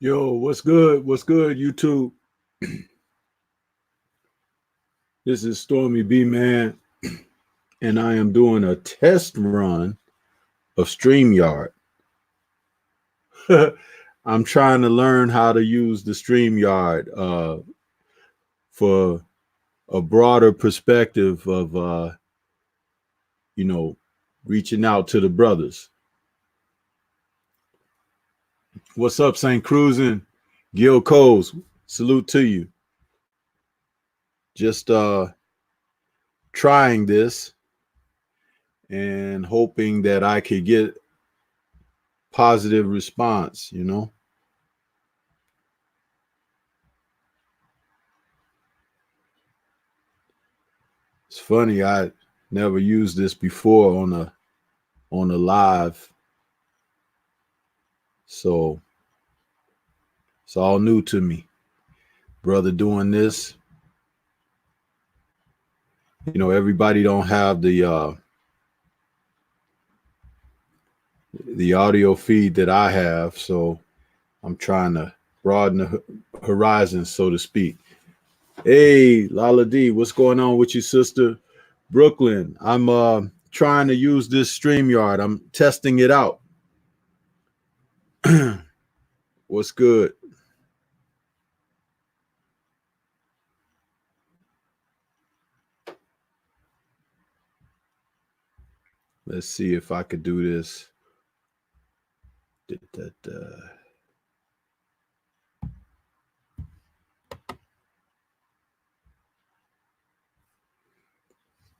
Yo, what's good? What's good, YouTube? This is Stormybman, and I am doing a test run of StreamYard. I'm trying to learn how to use the StreamYard for a broader perspective of, you know, reaching out to the brothers. What's up, St. Cruising? Gil Coles, salute to you. Just trying this and hoping that I could get positive response. It's funny, I never used this before on a live. So it's all new to me. Brother doing this. Everybody don't have the audio feed that I have, so I'm trying to broaden the horizons, so to speak. Hey, Lala D, what's going on with you, sister? Brooklyn, I'm trying to use this StreamYard. I'm testing it out. What's good? Let's see if I could do this.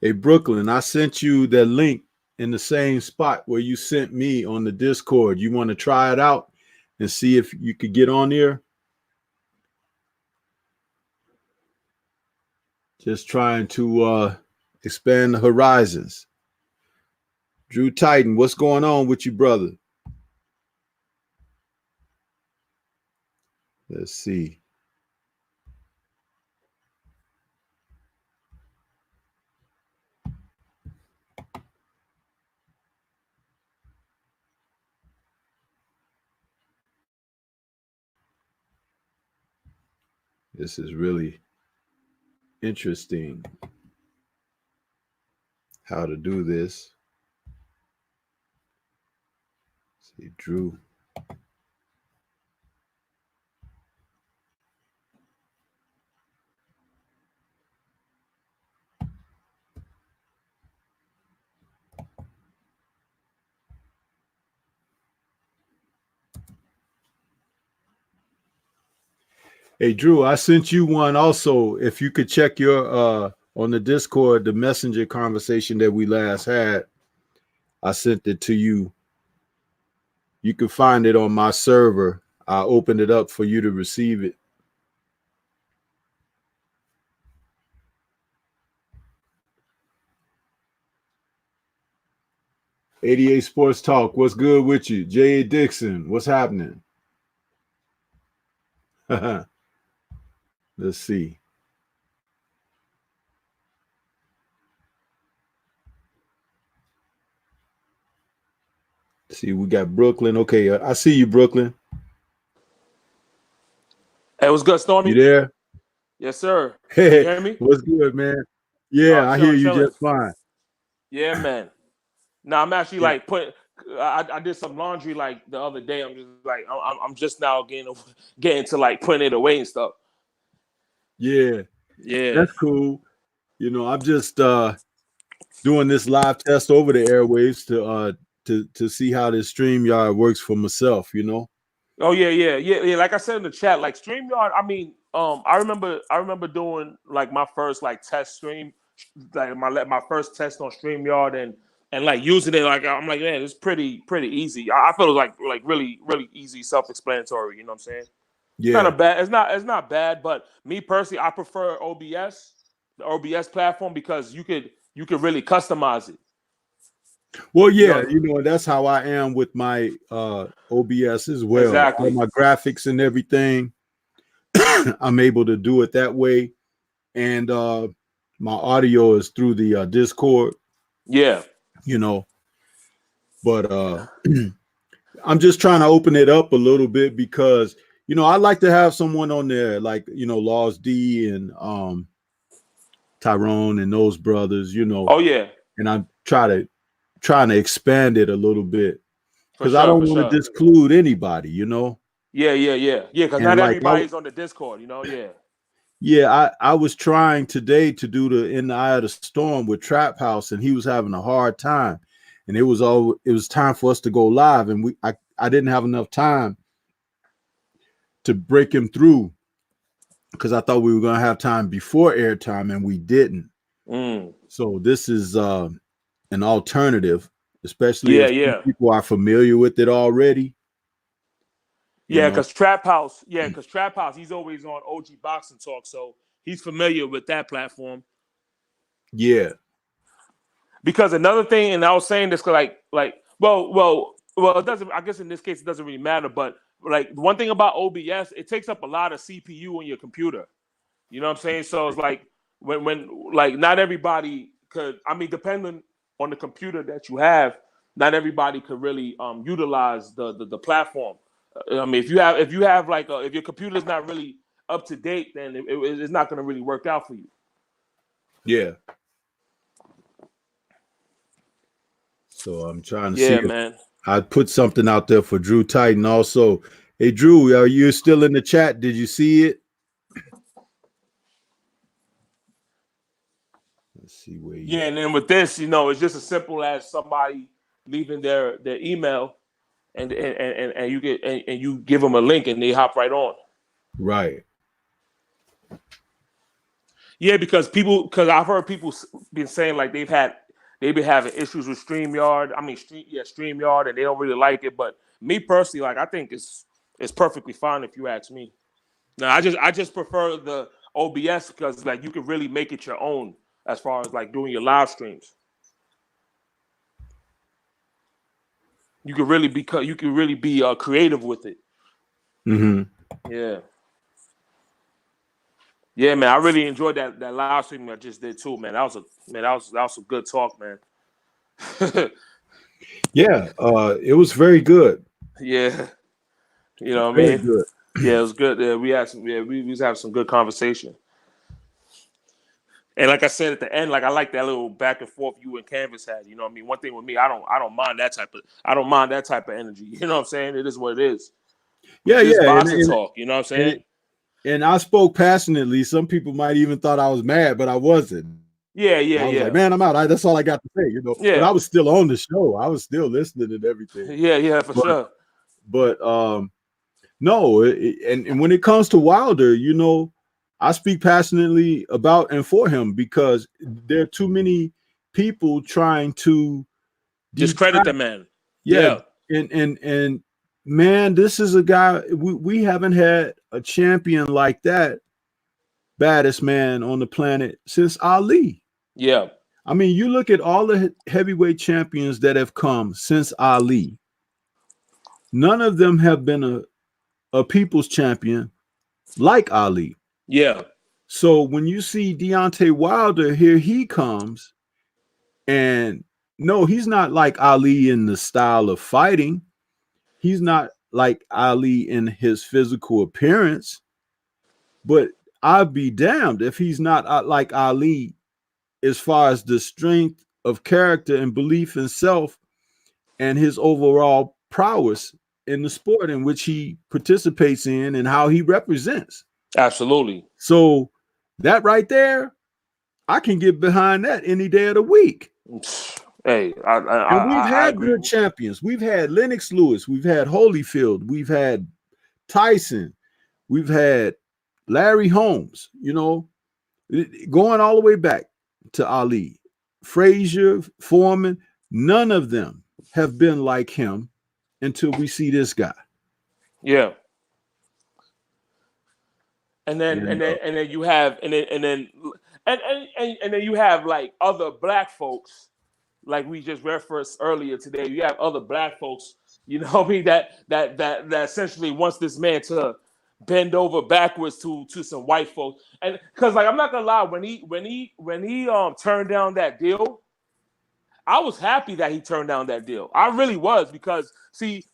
Hey, Brooklyn, I sent you that link in the same spot where you sent me on the Discord. You want to try it out and see if you could get on there? Just trying to expand the horizons. Drew Titan, what's going on with you, brother? Let's see. This is really interesting how to do this. Let's see, Drew. Hey, Drew, I sent you one also. If you could check your on the Discord, the messenger conversation that we last had, I sent it to you. You can find it on my server. I opened it up for you to receive it. '88 Sports Talk, what's good with you? J.A. Dixon, what's happening? Let's see. See, we got Brooklyn. Okay, I see you, Brooklyn. Hey, what's good, Stormy? You there? Yes, sir. Hey, Can you hear me? what's good, man? Yeah, I hear you just fine. Yeah, man. Now I'm actually Yeah. like I did some laundry like the other day. I'm just like I'm just now getting to like putting it away and stuff. Yeah, Yeah. that's cool. I'm just doing this live test over the airwaves to see how this StreamYard works for myself. Oh yeah. Like I said in the chat, like StreamYard. I mean, I remember doing like my first like test stream, like my first test on StreamYard and like using it. Like I'm like, man, it's pretty easy. I feel like really easy, self-explanatory. You know what I'm saying? Yeah. Kind of bad. It's not bad, but me personally, I prefer OBS, the OBS platform, because you could really customize it. Well, yeah, that's how I am with my OBS as well. Exactly. All my graphics and everything, I'm able to do it that way. And my audio is through the Discord. Yeah. But I'm just trying to open it up a little bit because, I'd like to have someone on there like Laws D and Tyrone and those brothers. Oh yeah, And I'm trying to expand it a little bit for because I sure, don't for want to sure. disclude anybody. Yeah. Because And not like everybody's on the Discord. Yeah. I was trying today to do the In the Eye of the Storm with Trap House, and he was having a hard time. And it was time for us to go live, and I didn't have enough time to break him through because I thought we were gonna have time before airtime, and we didn't. So this is an alternative, especially if some Yeah. people are familiar with it already. Yeah, because Trap House, he's always on OG Boxing Talk, so he's familiar with that platform. Yeah. Because another thing, and I was saying this, well, it doesn't. I guess in this case, it doesn't really matter. But like one thing about OBS, it takes up a lot of CPU on your computer. You know what I'm saying? So it's like when like not everybody could. I mean, depending on the computer that you have, not everybody could really utilize the platform. I mean, if you have like if your computer's not really up to date, then it's not going to really work out for you. Yeah. So I'm trying to see if man. I put something out there for Drew Titan also. Hey Drew, are you still in the chat? Did you see it? Let's see where you and then with this, it's just as simple as somebody leaving their email and you give them a link and they hop right on. Right. Yeah, because I've heard people been saying like they've been having issues with StreamYard. I mean, StreamYard, and they don't really like it. But me personally, like I think it's perfectly fine if you ask me. Now, I just prefer the OBS because like you can really make it your own as far as like doing your live streams. You can really be creative with it. Mm-hmm. Yeah. Yeah, man, I really enjoyed that live stream I just did too, man. That was some good talk, man. Yeah, it was very good. Yeah, you know what I Very mean. good. Yeah, it was good. Yeah, we was having some good conversation. And like I said at the end, like I like that little back and forth you and Canvas had. You know what I mean? One thing with me, I don't mind that type of energy. You know what I'm saying? It is what it is. Yeah, Just yeah. boxing talk. You know what I'm saying? And I spoke passionately. Some people might even thought I was mad, but I wasn't. Yeah. I was like, man, I'm out. That's all I got to say, Yeah. But I was still on the show. I was still listening and everything. Yeah, for sure. But no, and when it comes to Wilder, I speak passionately about and for him because there are too many people trying to discredit the man. Yeah. And man, this is a guy we haven't had a champion like that, baddest man on the planet since Ali. Yeah. I mean, you look at all the heavyweight champions that have come since Ali. None of them have been a people's champion like Ali. Yeah. So when you see Deontay Wilder, here he comes, and no, he's not like Ali in the style of fighting. He's not like Ali in his physical appearance, but I'd be damned if he's not like Ali as far as the strength of character and belief in self and his overall prowess in the sport in which he participates in and how he represents. Absolutely. So that right there, I can get behind that any day of the week. Hey, and we've had good champions. We've had Lennox Lewis. We've had Holyfield. We've had Tyson. We've had Larry Holmes, going all the way back to Ali. Frazier, Foreman, none of them have been like him until we see this guy. Yeah. And then you have you have like other black folks, like we just referenced earlier today. You have other black folks, that essentially wants this man to bend over backwards to some white folks. And because like I'm not gonna lie, when he turned down that deal, I was happy that he turned down that deal. I really was, because see,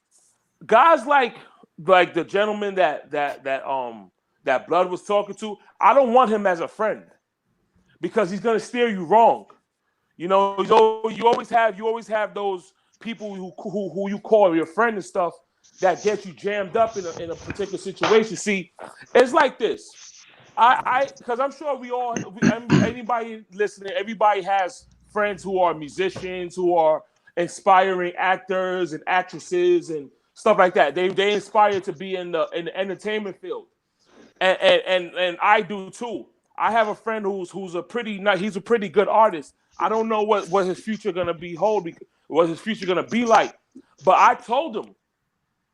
guys like like the gentleman that Blood was talking to, I don't want him as a friend because he's gonna steer you wrong. You know, you always have those people who you call your friend and stuff that get you jammed up in a particular situation. See, it's like this. Because I'm sure anybody listening, everybody has friends who are musicians, who are inspiring actors and actresses and stuff like that. They inspire to be in the entertainment field, and I do too. I have a friend who's a pretty good artist. I don't know what his future gonna be what his future gonna be like, but I told him,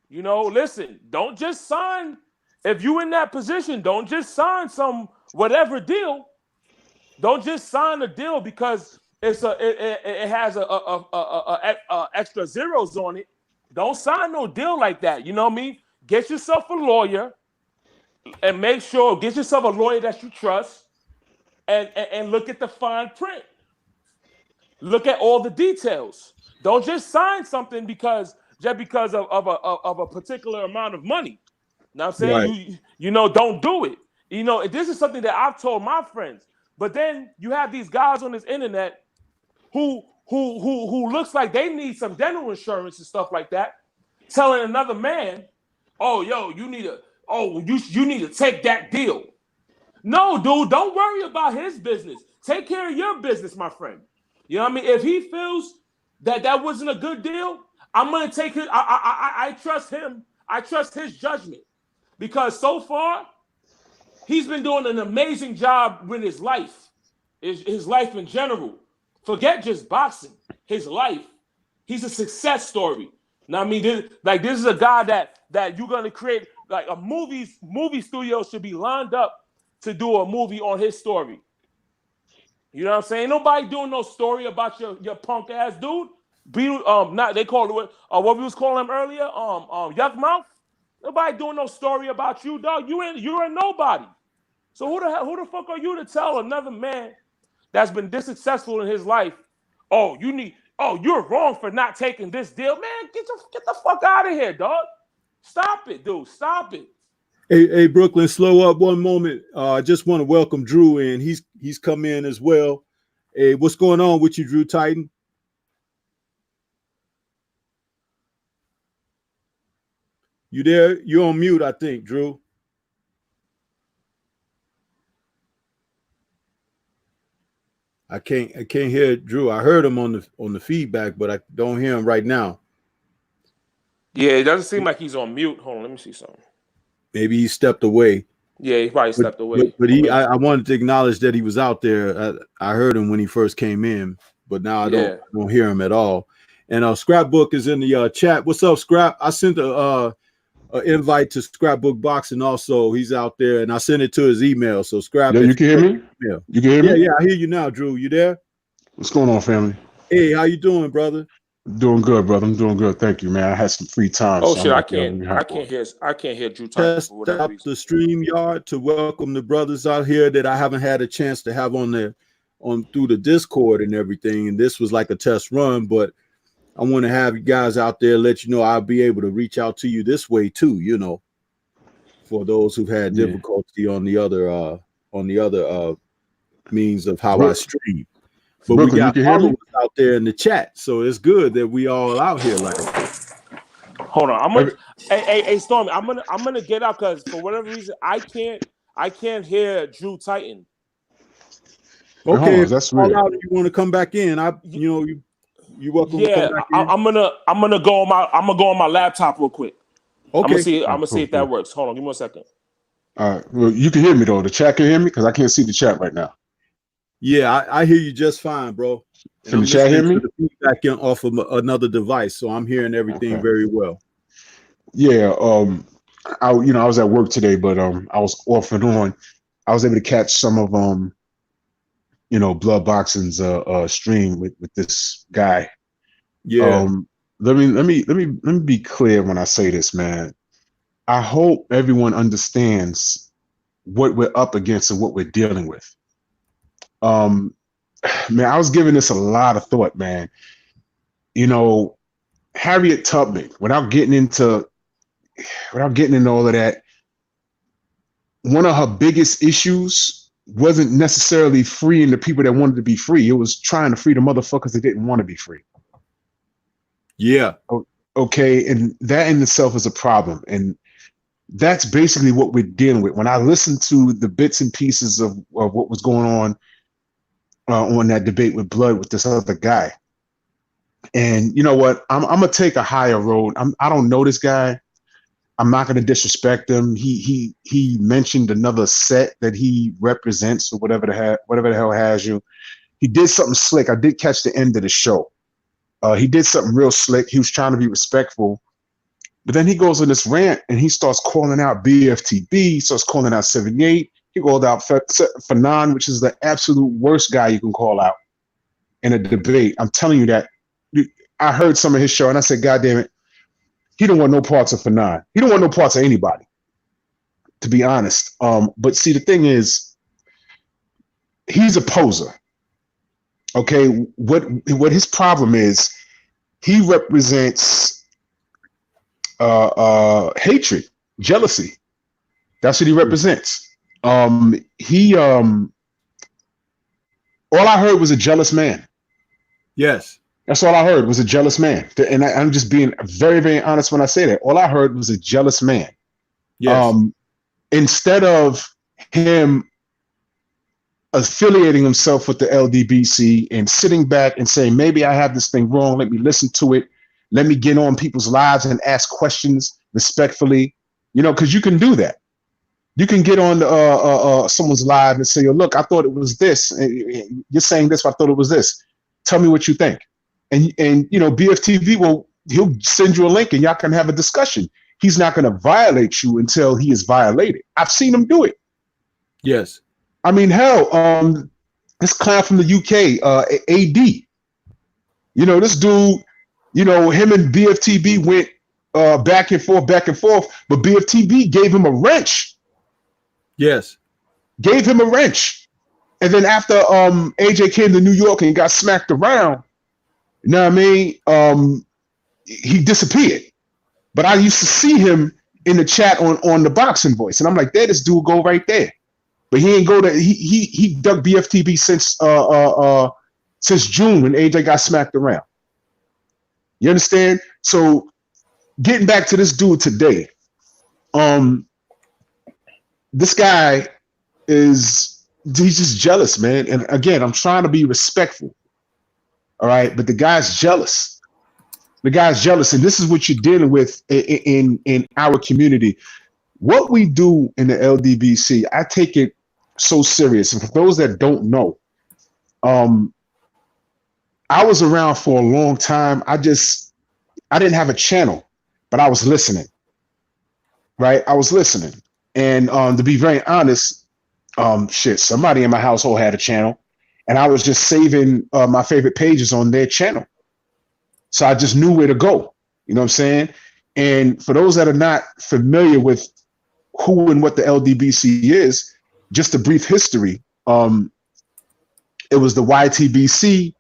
you know, listen, don't just sign. If you in that position, don't just sign some whatever deal. Don't just sign a deal because it has a extra zeros on it. Don't sign no deal like that. You know what I mean? Get yourself a lawyer and get yourself a lawyer that you trust and look at the fine print. Look at all the details. Don't just sign something because of a particular amount of money. Now I'm saying Right. you know, don't do it. You know, this is something that I've told my friends. But then you have these guys on this internet who looks like they need some dental insurance and stuff like that, telling another man, "Oh, yo, you need to take that deal." No, dude, don't worry about his business. Take care of your business, my friend. You know what I mean? If he feels that wasn't a good deal, I'm gonna take it. I trust him. I trust his judgment because so far he's been doing an amazing job with his life in general. Forget just boxing, his life. He's a success story. Now, I mean, this is a guy that you're gonna create like a movie studio should be lined up to do a movie on his story. You know what I'm saying? Nobody doing no story about your punk ass dude. Not they called it what we was calling him earlier. Yuck mouth. Nobody doing no story about you, dog. You're a nobody. So who the fuck are you to tell another man that's been this successful in his life? You're wrong for not taking this deal, man. Get the fuck out of here, dog. Stop it, dude. Stop it. Hey, Brooklyn, slow up one moment. I just want to welcome Drew in. He's come in as well. Hey, what's going on with you, Drew Titan? You there? You're on mute, I think, Drew. I can't hear Drew. I heard him on the feedback, but I don't hear him right now. Yeah, it doesn't seem like he's on mute. Hold on, let me see something. Maybe he stepped away. Yeah, he probably stepped away. But I wanted to acknowledge that he was out there. I heard him when he first came in, but now I don't hear him at all. And Scrapbook is in the chat. What's up, Scrap? I sent a invite to Scrapbook Boxing also. He's out there, and I sent it to his email. So Scrap, you can hear me? Yeah. You can hear me? Yeah, I hear you now, Drew. You there? What's going on, family? Hey, how you doing, brother? Doing good, brother. I'm doing good. Thank you, man. I had some free time. Oh, so shit, I can't hear Drew Test out the StreamYard to welcome the brothers out here that I haven't had a chance to have on through the Discord and everything. And this was like a test run, but I want to have you guys out there, let you know I'll be able to reach out to you this way too, you know, for those who've had difficulty on the other means of how I stream. But Brooklyn, we got followers out there in the chat, so it's good that we all out here like that. Hold on, hey Stormy, I'm gonna get out because for whatever reason I can't hear Drew Titan. Okay, that's weird. Out, you want to come back in? You're welcome. Yeah, to come back in. I'm gonna go on my laptop real quick. Okay, I'm gonna see if that works. Hold on, give me 1 second. All right, well, you can hear me though. The chat can hear me because I can't see the chat right now. Yeah, I hear you just fine, bro. Can the chat hear me? The feedback off of another device, so I'm hearing everything very well. Yeah, I was at work today, but I was off and on. I was able to catch some of Blood Boxing's stream with this guy. Yeah. Let me be clear when I say this, man. I hope everyone understands what we're up against and what we're dealing with. Man, I was giving this a lot of thought, man. Harriet Tubman, without getting into without getting into all of that, one of her biggest issues wasn't necessarily freeing the people that wanted to be free. It was trying to free the motherfuckers that didn't want to be free. Yeah. Okay. And that in itself is a problem. And that's basically what we're dealing with. When I listened to the bits and pieces of what was going on that debate with Blood with this other guy, and you know what, I'm gonna take a higher road. I don't know this guy. I'm not gonna disrespect him. He mentioned another set that he represents or whatever the hell has you. He did something slick. I did catch the end of the show. He did something real slick. He was trying to be respectful. But then he goes on this rant and he starts calling out BFTB, he starts calling out 78. He called out Fanon, which is the absolute worst guy you can call out in a debate. I'm telling you that. I heard some of his show and I said, God damn it, he don't want no parts of Fanon. He don't want no parts of anybody, to be honest. But see, the thing is, he's a poser. Okay, what his problem is, he represents hatred, jealousy. That's what he represents. All I heard was a jealous man. Yes. That's all I heard was a jealous man. And I'm just being very, very honest when I say that. All I heard was a jealous man. Yes. Instead of him affiliating himself with the LDBC and sitting back and saying, maybe I have this thing wrong, let me listen to it. Let me get on people's lives and ask questions respectfully, because you can do that. You can get on someone's live and say, "Yo, look, I thought it was this. You're saying this, but I thought it was this. Tell me what you think." And BFTV he'll send you a link and y'all can have a discussion. He's not going to violate you until he is violated. I've seen him do it. Yes. I mean, hell, this clown from the UK, AD. This dude. Him and BFTB went back and forth, but BFTB gave him a wrench. Yes. Gave him a wrench. And then after AJ came to New York and got smacked around, you know what I mean? He disappeared. But I used to see him in the chat on the Boxing Voice. And I'm like, there, this dude go right there. But he ain't go to, he ducked BFTB since June when AJ got smacked around. You understand? So getting back to this dude today, this guy he's just jealous, man. And again, I'm trying to be respectful. All right. But the guy's jealous. The guy's jealous. And this is what you're dealing with in our community. What we do in the LDBC, I take it so serious. And for those that don't know, I was around for a long time. I didn't have a channel, but I was listening. Right? I was listening. And to be very honest, somebody in my household had a channel, and I was just saving my favorite pages on their channel. So I just knew where to go. You know what I'm saying? And for those that are not familiar with who and what the LDBC is, just a brief history. It was the YTBC,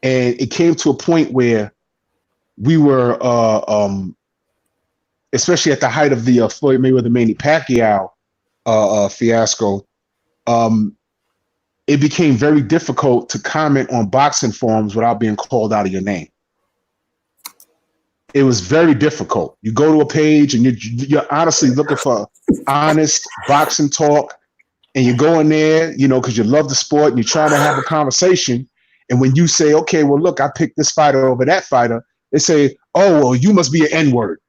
and it came to a point where we were, especially at the height of the Floyd Mayweather Manny Pacquiao fiasco, it became very difficult to comment on boxing forums without being called out of your name. It was very difficult. You go to a page and you're honestly looking for honest boxing talk, and you go in there, because you love the sport and you're trying to have a conversation. And when you say, okay, well, look, I picked this fighter over that fighter, they say, oh, well, you must be an N-word.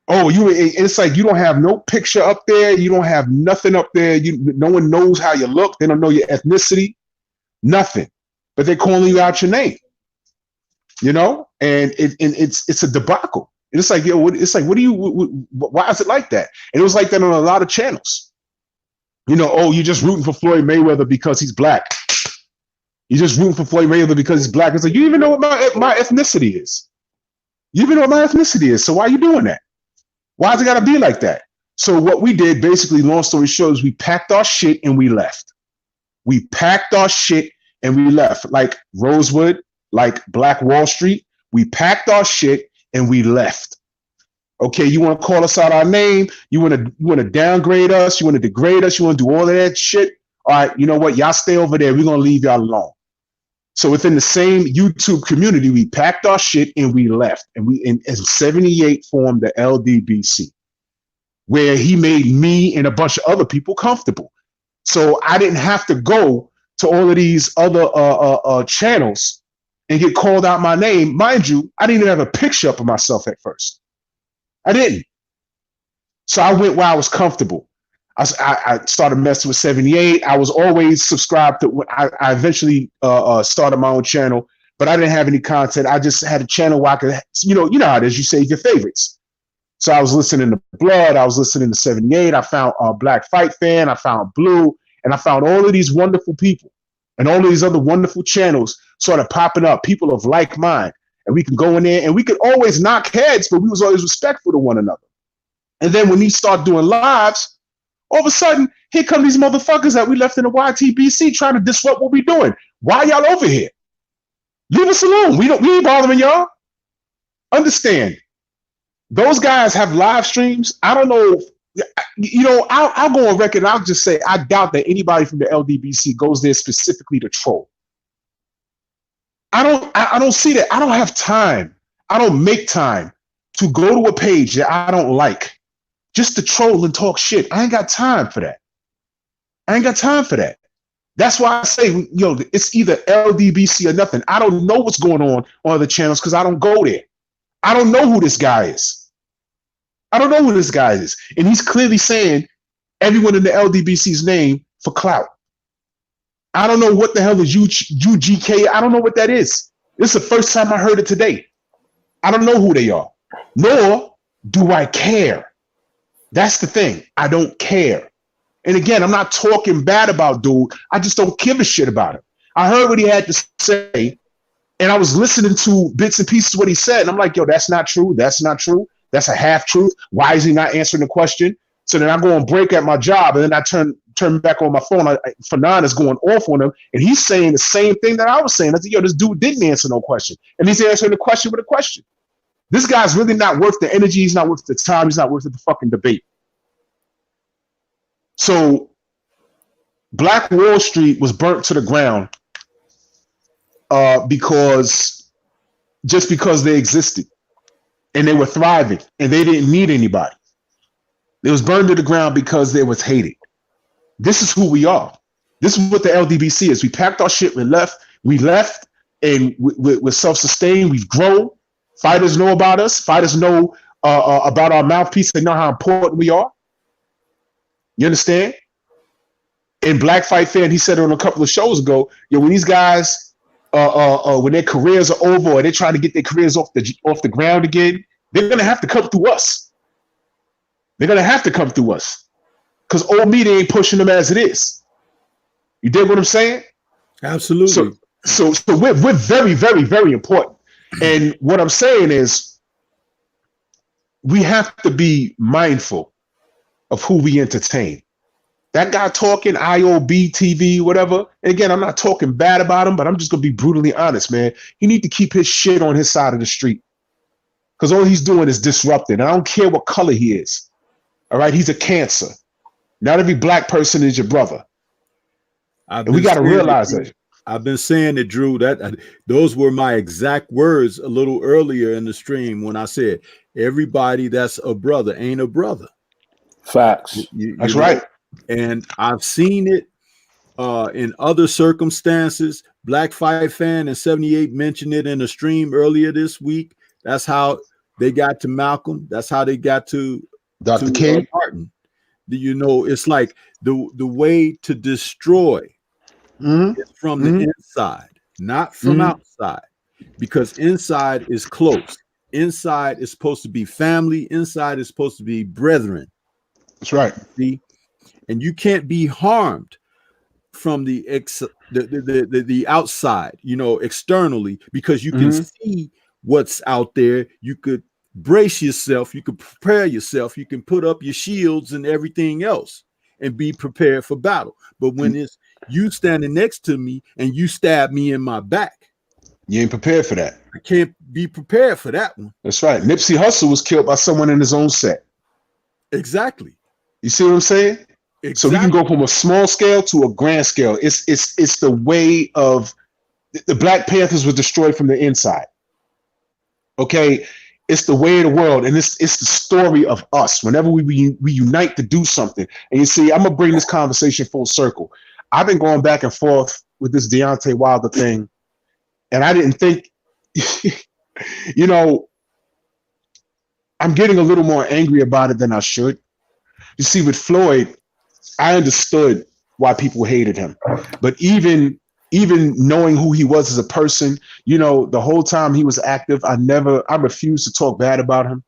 Oh, it's like you don't have no picture up there. You don't have nothing up there. No one knows how you look. They don't know your ethnicity, nothing. But they're calling you out your name, and it's a debacle. And it's like, why is it like that? And it was like that on a lot of channels. You're just rooting for Floyd Mayweather because he's black. You're just rooting for Floyd Mayweather because he's black. It's like, you even know what my ethnicity is. You even know what my ethnicity is. So why are you doing that? Why's it got to be like that? So what we did, basically, long story short, is we packed our shit and we left. We packed our shit and we left. Like Rosewood, like Black Wall Street, we packed our shit and we left. Okay, you want to call us out our name? You want to downgrade us? You want to degrade us? You want to do all of that shit? All right, you know what? Y'all stay over there. We're gonna leave y'all alone. So within the same YouTube community, we packed our shit and we left. And we in 78 formed the LDBC, where he made me and a bunch of other people comfortable. So I didn't have to go to all of these other channels and get called out my name. Mind you, I didn't even have a picture up of myself at first. I didn't. So I went where I was comfortable. I started messing with 78. I was always subscribed to. I eventually started my own channel, but I didn't have any content. I just had a channel where I could, you know how it is. You save your favorites. So I was listening to Blood. I was listening to 78. I found Black Fight Fan. I found Blue, and I found all of these wonderful people, and all of these other wonderful channels started popping up. People of like mind, and we could go in there, and we could always knock heads, but we was always respectful to one another. And then when he started doing lives, all of a sudden, here come these motherfuckers that we left in the YTBC trying to disrupt what we doing. Why y'all over here? Leave us alone. We ain't bothering y'all. Understand, those guys have live streams. I don't know. I'll go on record and I'll just say I doubt that anybody from the LDBC goes there specifically to troll. I don't see that. I don't have time. I don't make time to go to a page that I don't like just to troll and talk shit. I ain't got time for that. That's why I say, it's either LDBC or nothing. I don't know what's going on other channels because I don't go there. I don't know who this guy is. And he's clearly saying everyone in the LDBC's name for clout. I don't know what the hell is UGK. I don't know what that is. This is the first time I heard it today. I don't know who they are, nor do I care. That's the thing. I don't care. And again, I'm not talking bad about dude. I just don't give a shit about him. I heard what he had to say, and I was listening to bits and pieces of what he said, and I'm like, yo, that's not true. That's not true. That's a half truth. Why is he not answering the question? So then I go on break at my job, and then I turn back on my phone. Fanon is going off on him, and he's saying the same thing that I was saying. I said, yo, this dude didn't answer no question. And he's answering the question with a question. This guy's really not worth the energy. He's not worth the time. He's not worth the fucking debate. So Black Wall Street was burnt to the ground because they existed and they were thriving and they didn't need anybody. It was burned to the ground because they was hated. This is who we are. This is what the LDBC is. We packed our shit. We left, and we're self-sustained. We've grown. Fighters know about us. Fighters know about our mouthpiece. They know how important we are. You understand? In Black Fight Fan, he said on a couple of shows ago, when these guys, when their careers are over or they're trying to get their careers off the ground again, they're gonna have to come through us. Because old media ain't pushing them as it is. You dig what I'm saying? Absolutely. So we're very, very, very important. And what I'm saying is we have to be mindful of who we entertain. That guy talking IOB TV, whatever. And again, I'm not talking bad about him, but I'm just gonna be brutally honest, man. He need to keep his shit on his side of the street, because all he's doing is disrupting. And I don't care what color he is. All right, he's a cancer. Not every black person is your brother. And we got to realize that. I've been saying it, Drew. That those were my exact words a little earlier in the stream when I said everybody that's a brother ain't a brother. Facts. That's right. And I've seen it in other circumstances. Black Fight Fan and 78 mentioned it in a stream earlier this week. That's how they got to Malcolm. That's how they got to Dr. King. Martin. It's like the way to destroy is from the inside, not from outside, because inside is close. Inside is supposed to be family. Inside is supposed to be brethren. That's right. See? And you can't be harmed from the outside, externally, because you can see what's out there. You could brace yourself, you could prepare yourself, you can put up your shields and everything else and be prepared for battle. But when it's you standing next to me and you stab me in my back, You ain't prepared for that. I can't be prepared for that one. That's right. Nipsey Hussle was killed by someone in his own set. Exactly. You see what I'm saying? Exactly. So we can go from a small scale to a grand scale. It's the way of the Black Panthers were destroyed from the inside. Okay, it's the way of the world, and it's the story of us. Whenever we unite to do something, and you see, I'm gonna bring this conversation full circle. I've been going back and forth with this Deontay Wilder thing, and I didn't think, you know, I'm getting a little more angry about it than I should. You see, with Floyd, I understood why people hated him, but even knowing who he was as a person, you know, the whole time he was active, I refused to talk bad about him.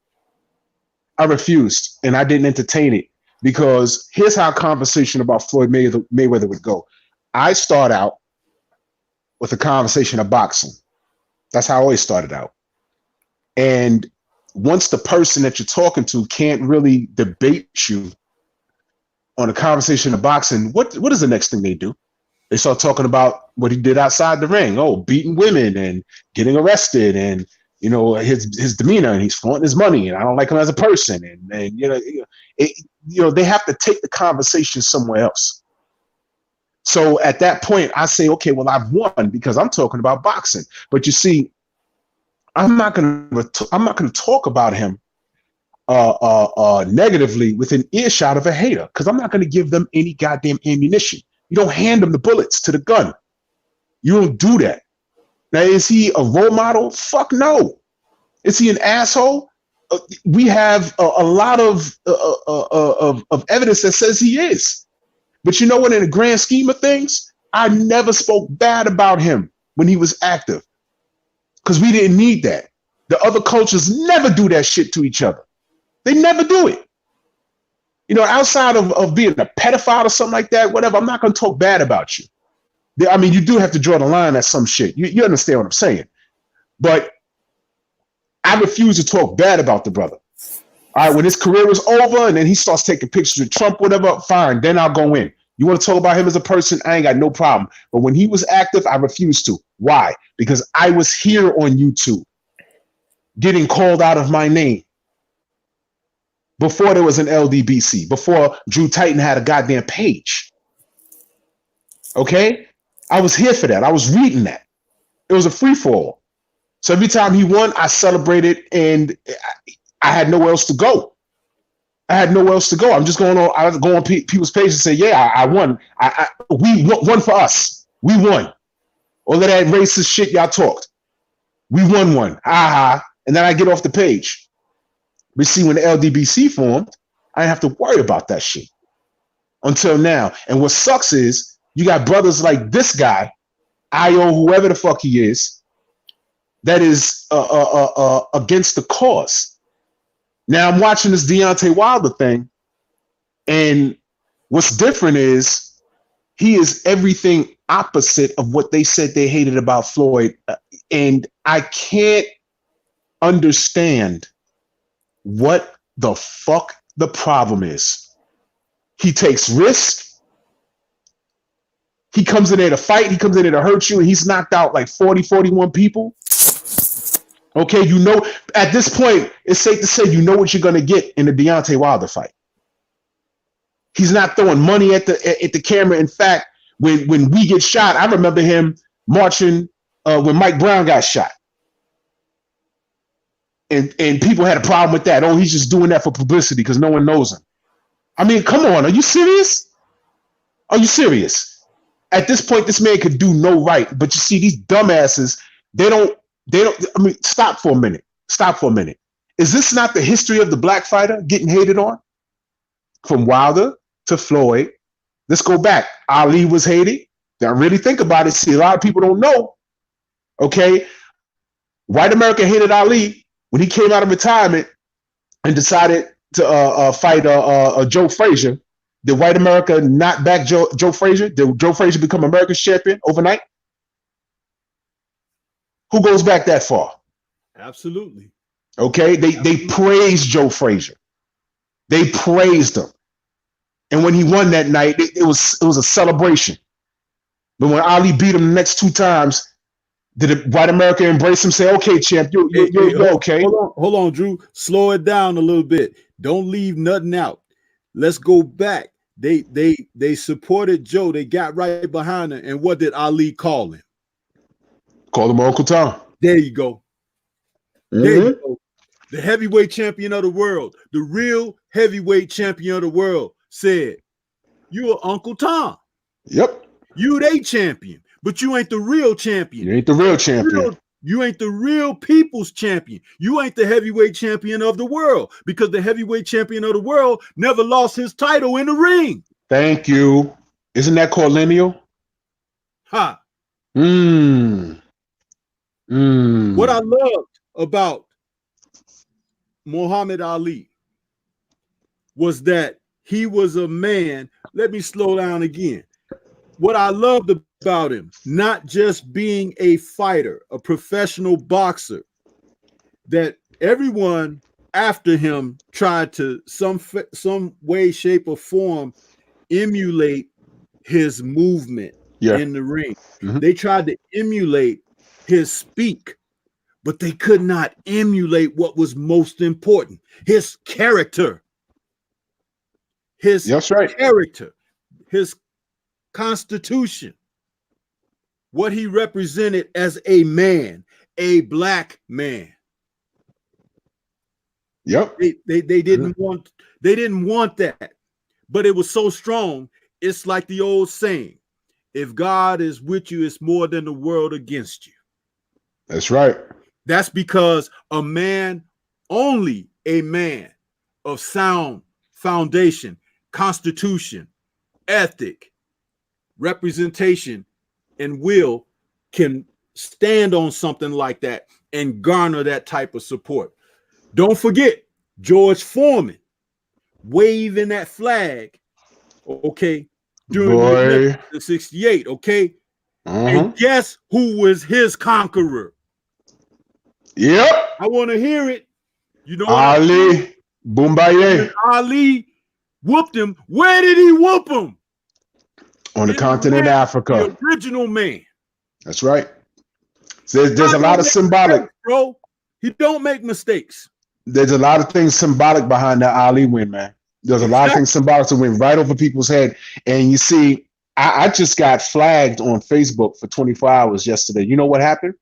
I refused, and I didn't entertain it, because here's how a conversation about Floyd Mayweather would go. I start out with a conversation of boxing. That's how I always started out. And once the person that you're talking to can't really debate you on a conversation of boxing, what is the next thing they do? They start talking about what he did outside the ring. Oh, beating women and getting arrested, and you know, his demeanor, and he's flaunting his money, and I don't like him as a person, and you know, they have to take the conversation somewhere else. So at that point, I say, okay, well, I've won because I'm talking about boxing. But you see, I'm not gonna talk about him negatively with an earshot of a hater, because I'm not gonna give them any goddamn ammunition. You don't hand them the bullets to the gun. You don't do that. Now, is he a role model? Fuck no. Is he an asshole? We have a lot of evidence that says he is. But you know what? In the grand scheme of things, I never spoke bad about him when he was active, because we didn't need that. The other cultures never do that shit to each other. They never do it. You know, outside of being a pedophile or something like that, whatever, I'm not going to talk bad about you. I mean, you do have to draw the line at some shit. You understand what I'm saying? But I refuse to talk bad about the brother. All right, when his career was over and then he starts taking pictures with Trump, whatever, fine, then I'll go in. You want to talk about him as a person? I ain't got no problem. But when he was active, I refused to. Why? Because I was here on YouTube getting called out of my name. Before there was an LDBC, before Drew Titan had a goddamn page. Okay? I was here for that. I was reading that. It was a free-for-all. So every time he won, I celebrated, and I had nowhere else to go. I'm just going on. I was going on people's pages and say, yeah, I won. We won for us. We won. All of that racist shit y'all talked. We won one. Ha. And then I get off the page. But see, when the LDBC formed, I didn't have to worry about that shit until now. And what sucks is you got brothers like this guy, IO, whoever the fuck he is, that is against the cause. Now I'm watching this Deontay Wilder thing, and what's different is he is everything opposite of what they said they hated about Floyd. And I can't understand what the fuck the problem is. He takes risks. He comes in there to fight. He comes in there to hurt you, and he's knocked out like 40, 41 people. Okay, you know, at this point, it's safe to say you know what you're going to get in the Deontay Wilder fight. He's not throwing money at the camera. In fact, when we get shot, I remember him marching when Mike Brown got shot. And people had a problem with that. Oh, he's just doing that for publicity because no one knows him. I mean, come on. Are you serious? Are you serious? At this point, this man could do no right. But you see, these dumbasses, they don't, I mean, stop for a minute. Is this not the history of the black fighter getting hated on? From Wilder to Floyd. Let's go back. Ali was hated. Now really think about it. See, a lot of people don't know. Okay. White America hated Ali when he came out of retirement and decided to fight Joe Frazier. Did white America not back Joe Frazier? Did Joe Frazier become America's champion overnight? Who goes back that far? Absolutely. Okay, they praised Joe Frazier. They praised him. And when he won that night, it was a celebration. But when Ali beat him the next two times, Did white America embrace him? Say, okay, champ, you're okay. Hold on, Drew. Slow it down a little bit. Don't leave nothing out. Let's go back. They supported Joe. They got right behind him. And what did Ali call him? Call him Uncle Tom. There you go. There you go. The heavyweight champion of the world, the real heavyweight champion of the world, said, "You are Uncle Tom. Yep. You they champion, but you ain't the real champion. You ain't the real champion. You ain't the real people's champion. You ain't the heavyweight champion of the world, because the heavyweight champion of the world never lost his title in the ring." Thank you. Isn't that called lineal? Ha. What I loved about Muhammad Ali was that he was a man. Let me slow down again. What I loved about him, not just being a fighter, a professional boxer, that everyone after him tried to some way, shape, or form emulate his movement in the ring. They tried to emulate his speak, but they could not emulate what was most important: his character. Character, his constitution, what he represented as a man, a black man. Yep. They didn't want that, but it was so strong. It's like the old saying, if God is with you, it's more than the world against you. That's right. That's because only a man of sound foundation, constitution, ethic, representation, and will can stand on something like that and garner that type of support. Don't forget George Foreman waving that flag, okay, during the 68, okay? And guess who was his conqueror? Yep. I want to hear it. You know, Ali Boumbaye. Ali whooped him. Where did he whoop him? On the continent of Africa. The original man. That's right. So there's a lot of symbolic. Bro, he don't make mistakes. There's a lot of things symbolic behind that Ali win, man. There's a lot of things symbolic to win right over people's head. And you see, I just got flagged on Facebook for 24 hours yesterday. You know what happened?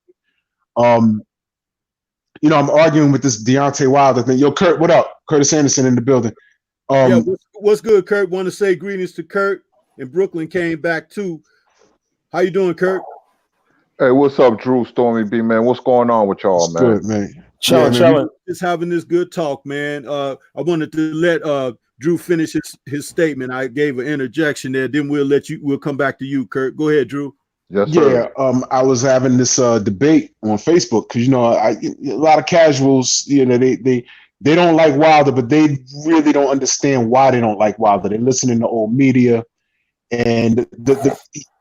You know, I'm arguing with this Deontay Wilder thing. Yo, Kurt, what up? Curtis Anderson in the building. What's good, Kurt? Want to say greetings to Kurt in Brooklyn. Came back too. How you doing, Kurt? Hey, what's up, Drew, Stormybman, man? What's going on with y'all, man? Good, man. Chilling. Just having this good talk, man. I wanted to let Drew finish his statement. I gave an interjection there. Then we'll come back to you, Kurt. Go ahead, Drew. Yes, sir. Yeah, I was having this debate on Facebook because, you know, a lot of casuals, you know, they don't like Wilder, but they really don't understand why they don't like Wilder. They're listening to old media, and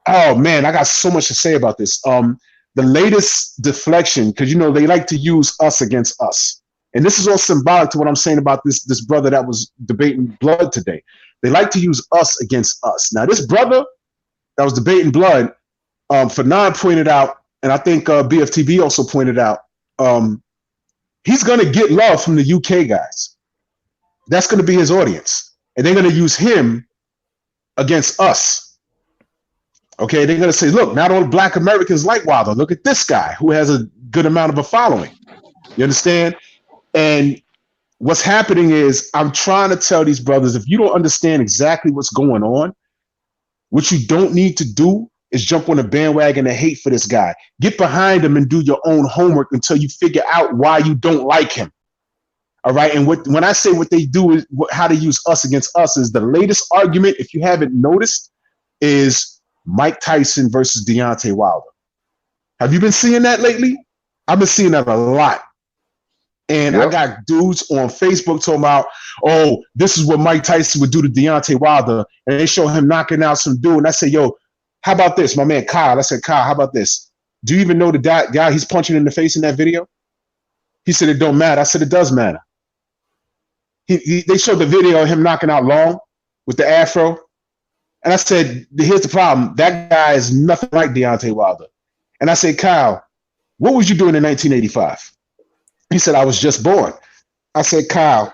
oh man, I got so much to say about this. The latest deflection, because, you know, they like to use us against us, and this is all symbolic to what I'm saying about this brother that was debating blood today. They like to use us against us. Now, this brother that was debating blood, Fanon pointed out, and I think BFTV also pointed out, he's going to get love from the UK guys. That's going to be his audience. And they're going to use him against us. Okay, they're going to say, look, not all black Americans like Wilder. Look at this guy who has a good amount of a following. You understand? And what's happening is I'm trying to tell these brothers, if you don't understand exactly what's going on, what you don't need to do is jump on a bandwagon of hate for this guy. Get behind him and do your own homework until you figure out why you don't like him. All right. And when I say what they do is how to use us against us is the latest argument, if you haven't noticed, is Mike Tyson versus Deontay Wilder. Have you been seeing that lately? I've been seeing that a lot. And I got dudes on Facebook talking about, oh, this is what Mike Tyson would do to Deontay Wilder. And they show him knocking out some dude. And I say, yo, how about this? My man Kyle. I said, Kyle, how about this? Do you even know the guy he's punching in the face in that video? He said, it don't matter. I said, it does matter. They showed the video of him knocking out Long with the afro. And I said, here's the problem. That guy is nothing like Deontay Wilder. And I said, Kyle, what was you doing in 1985? He said, I was just born. I said, Kyle,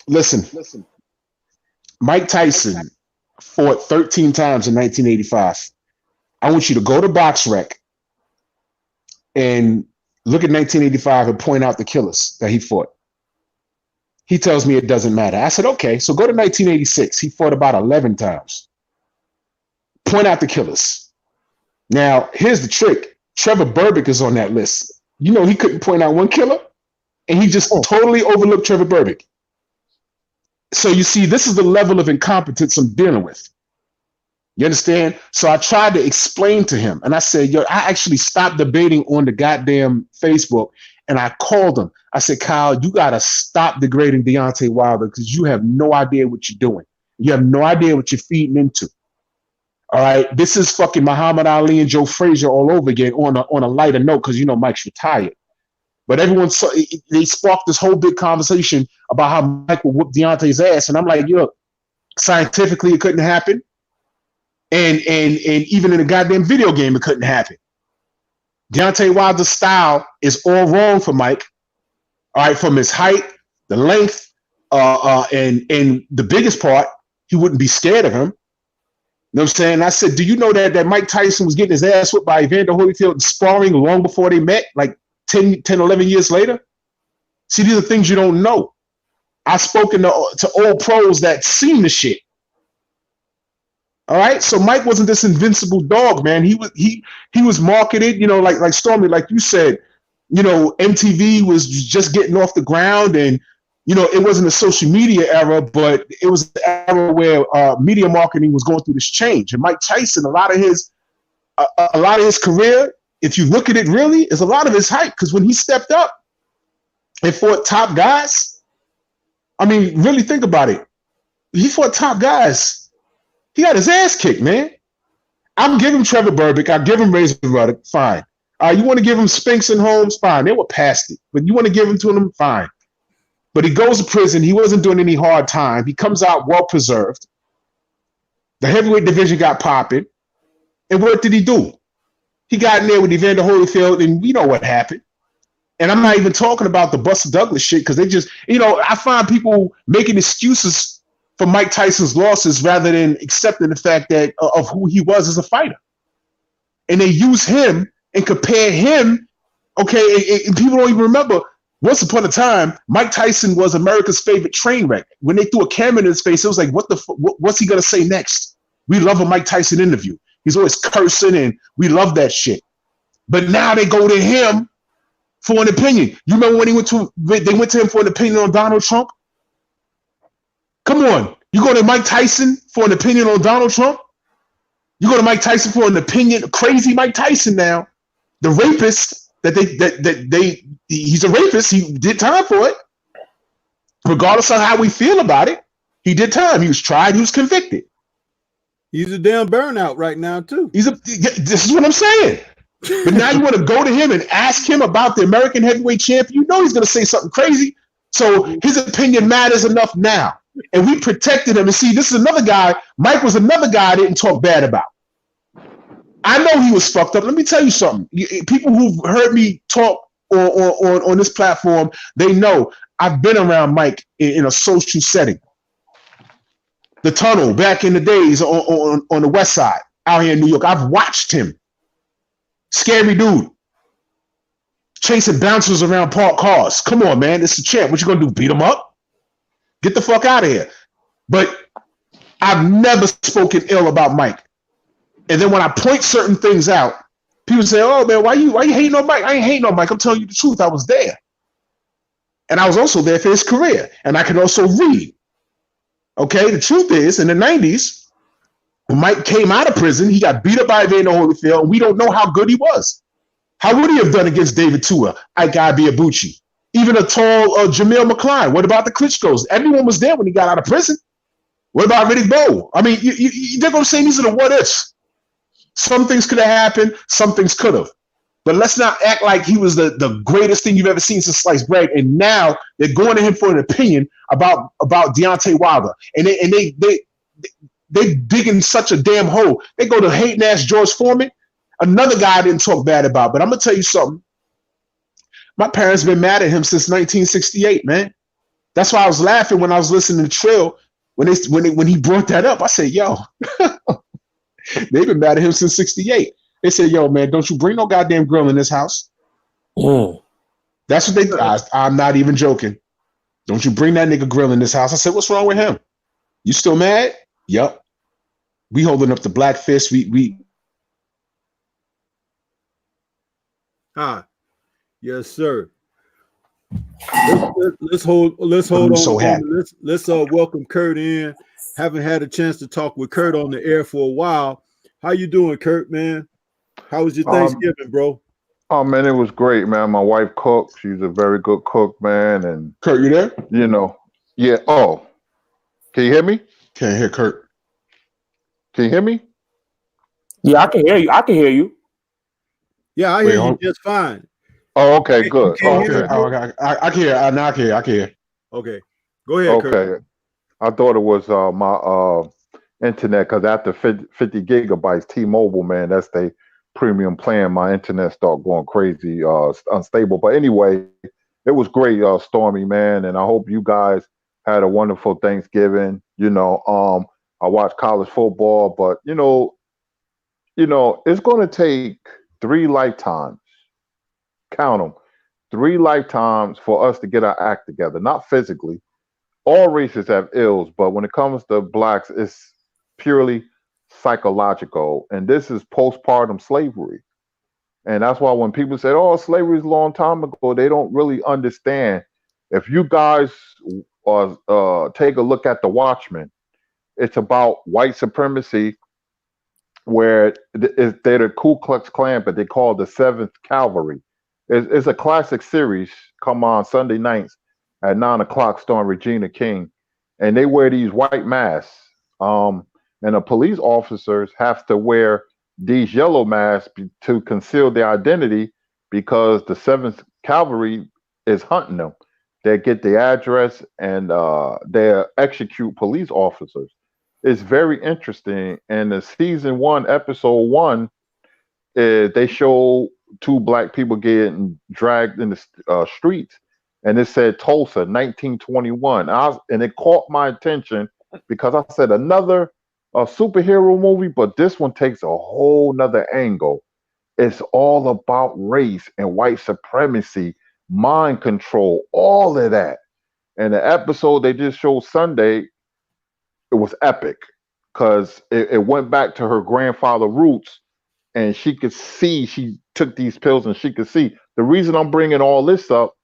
listen, Mike Tyson fought 13 times in 1985. I want you to go to BoxRec and look at 1985 and point out the killers that he fought. He tells me it doesn't matter. I said, okay, so go to 1986. He fought about 11 times. Point out the killers. Now, here's the trick. Trevor Berbick is on that list. You know, he couldn't point out one killer, and he just totally overlooked Trevor Berbick. So you see, this is the level of incompetence I'm dealing with. You understand? So I tried to explain to him, and I said, yo, I actually stopped debating on the goddamn Facebook, and I called him. I said, Kyle, you got to stop degrading Deontay Wilder because you have no idea what you're doing. You have no idea what you're feeding into. All right? This is fucking Muhammad Ali and Joe Frazier all over again on a lighter note because, you know, Mike's retired. But everyone saw they sparked this whole big conversation about how Mike will whoop Deontay's ass. And I'm like, yo, scientifically, it couldn't happen. And even in a goddamn video game, it couldn't happen. Deontay Wilder's style is all wrong for Mike. All right, from his height, the length, and the biggest part, he wouldn't be scared of him. You know what I'm saying? I said, do you know that Mike Tyson was getting his ass whipped by Evander Holyfield in sparring long before they met, like 10, 11 years later? See, these are things you don't know. I've spoken to old pros that seen the shit. All right, so Mike wasn't this invincible dog, man. He was marketed, you know, like Stormy, like you said, you know, MTV was just getting off the ground, and you know, it wasn't a social media era, but it was the era where media marketing was going through this change. And Mike Tyson, a lot of his career, if you look at it, really, is a lot of his hype. Because when he stepped up and fought top guys, I mean, really think about it. He fought top guys. He got his ass kicked, man. I'm giving Trevor Berbick. I'll give him Razor Ruddock. Fine. You want to give him Spinks and Holmes? Fine. They were past it. But you want to give him to him? Fine. But he goes to prison. He wasn't doing any hard time. He comes out well preserved. The heavyweight division got popping. And what did he do? He got in there with Evander Holyfield, and we know what happened. And I'm not even talking about the Buster Douglas shit because they just, you know, I find people making excuses for Mike Tyson's losses rather than accepting the fact that of who he was as a fighter. And they use him and compare him, okay, and people don't even remember, once upon a time, Mike Tyson was America's favorite train wreck. When they threw a camera in his face, it was like, what's he going to say next? We love a Mike Tyson interview. He's always cursing, and we love that shit. But now they go to him for an opinion. You remember when they went to him for an opinion on Donald Trump? Come on. You go to Mike Tyson for an opinion on Donald Trump? You go to Mike Tyson for an opinion, crazy Mike Tyson now, the rapist he's a rapist. He did time for it. Regardless of how we feel about it, he did time. He was tried. He was convicted. He's a damn burnout right now, too. This is what I'm saying. But now you want to go to him and ask him about the American heavyweight champion. You know he's going to say something crazy. So his opinion matters enough now. And we protected him. And see, this is another guy. Mike was another guy I didn't talk bad about. I know he was fucked up. Let me tell you something. People who've heard me talk on this platform, they know I've been around Mike in a social setting. The Tunnel back in the days on the West Side out here in New York. I've watched him. Scary dude. Chasing bouncers around parked cars. Come on, man. It's the champ. What you gonna do? Beat him up? Get the fuck out of here. But I've never spoken ill about Mike. And then when I point certain things out, people say, oh man, why you hating on Mike? I ain't hating on Mike. I'm telling you the truth. I was there. And I was also there for his career. And I can also read. Okay, the truth is, in the 90s, when Mike came out of prison, he got beat up by Evander Holyfield, and we don't know how good he was. How would he have done against David Tua, Ike Ibeabuchi, even a tall Jamil McCline? What about the Klitschko's? Everyone was there when he got out of prison. What about Riddick Bowe? I mean, you get what I'm saying? These are the what ifs. Some things could have happened. Some things could have. But let's not act like he was the greatest thing you've ever seen since sliced bread. And now they're going to him for an opinion about Deontay Wilder. And they dig in such a damn hole. They go to hating ass George Foreman. Another guy I didn't talk bad about, but I'm gonna tell you something. My parents been mad at him since 1968, man. That's why I was laughing when I was listening to Trill when he brought that up. I said, "Yo, they've been mad at him since '68." They said, "Yo, man, don't you bring no goddamn grill in this house." That's what they. I'm not even joking. Don't you bring that nigga grill in this house? I said, "What's wrong with him? You still mad?" Yup. We holding up the black fist. We. Yes, sir. Let's hold on so a moment. Let's welcome Kurt in. Haven't had a chance to talk with Kurt on the air for a while. How you doing, Kurt, man? How was your Thanksgiving, bro? Oh man, it was great, man. My wife cooked. She's a very good cook, man. And Kurt, you there? Yeah. Oh, can you hear me? Can't hear Kurt. Can you hear me? Yeah, I can hear you. I can hear you. Yeah, I hear you just fine. Oh, okay, good. I can hear. I can hear. Okay, go ahead. Okay, Kurt. I thought it was my internet because after 50 gigabytes, T-Mobile, man, that's the premium plan. My internet started going crazy, unstable. But anyway, it was great, Stormy, man, and I hope you guys had a wonderful Thanksgiving. I watched college football, but it's going to take 3 lifetimes. Count them. 3 lifetimes for us to get our act together, not physically. All races have ills, but when it comes to blacks, it's purely psychological. And this is postpartum slavery. And that's why when people say, oh, slavery is a long time ago, they don't really understand. If you guys take a look at The Watchmen, it's about white supremacy, where they're the Ku Klux Klan, but they call it the 7th Cavalry. It's a classic series. Come on Sunday nights at 9:00, starring Regina King, and they wear these white masks. And the police officers have to wear these yellow masks to conceal their identity because the 7th Cavalry is hunting them. They get the address and they execute police officers. It's very interesting. And the season 1, episode 1, they show 2 black people getting dragged in the streets, and it said Tulsa, 1921. And it caught my attention because I said another superhero movie, but this one takes a whole nother angle. It's all about race and white supremacy, mind control, all of that. And the episode they just showed Sunday, it was epic because it went back to her grandfather roots, and she could see she took these pills and she could see. The reason I'm bringing all this up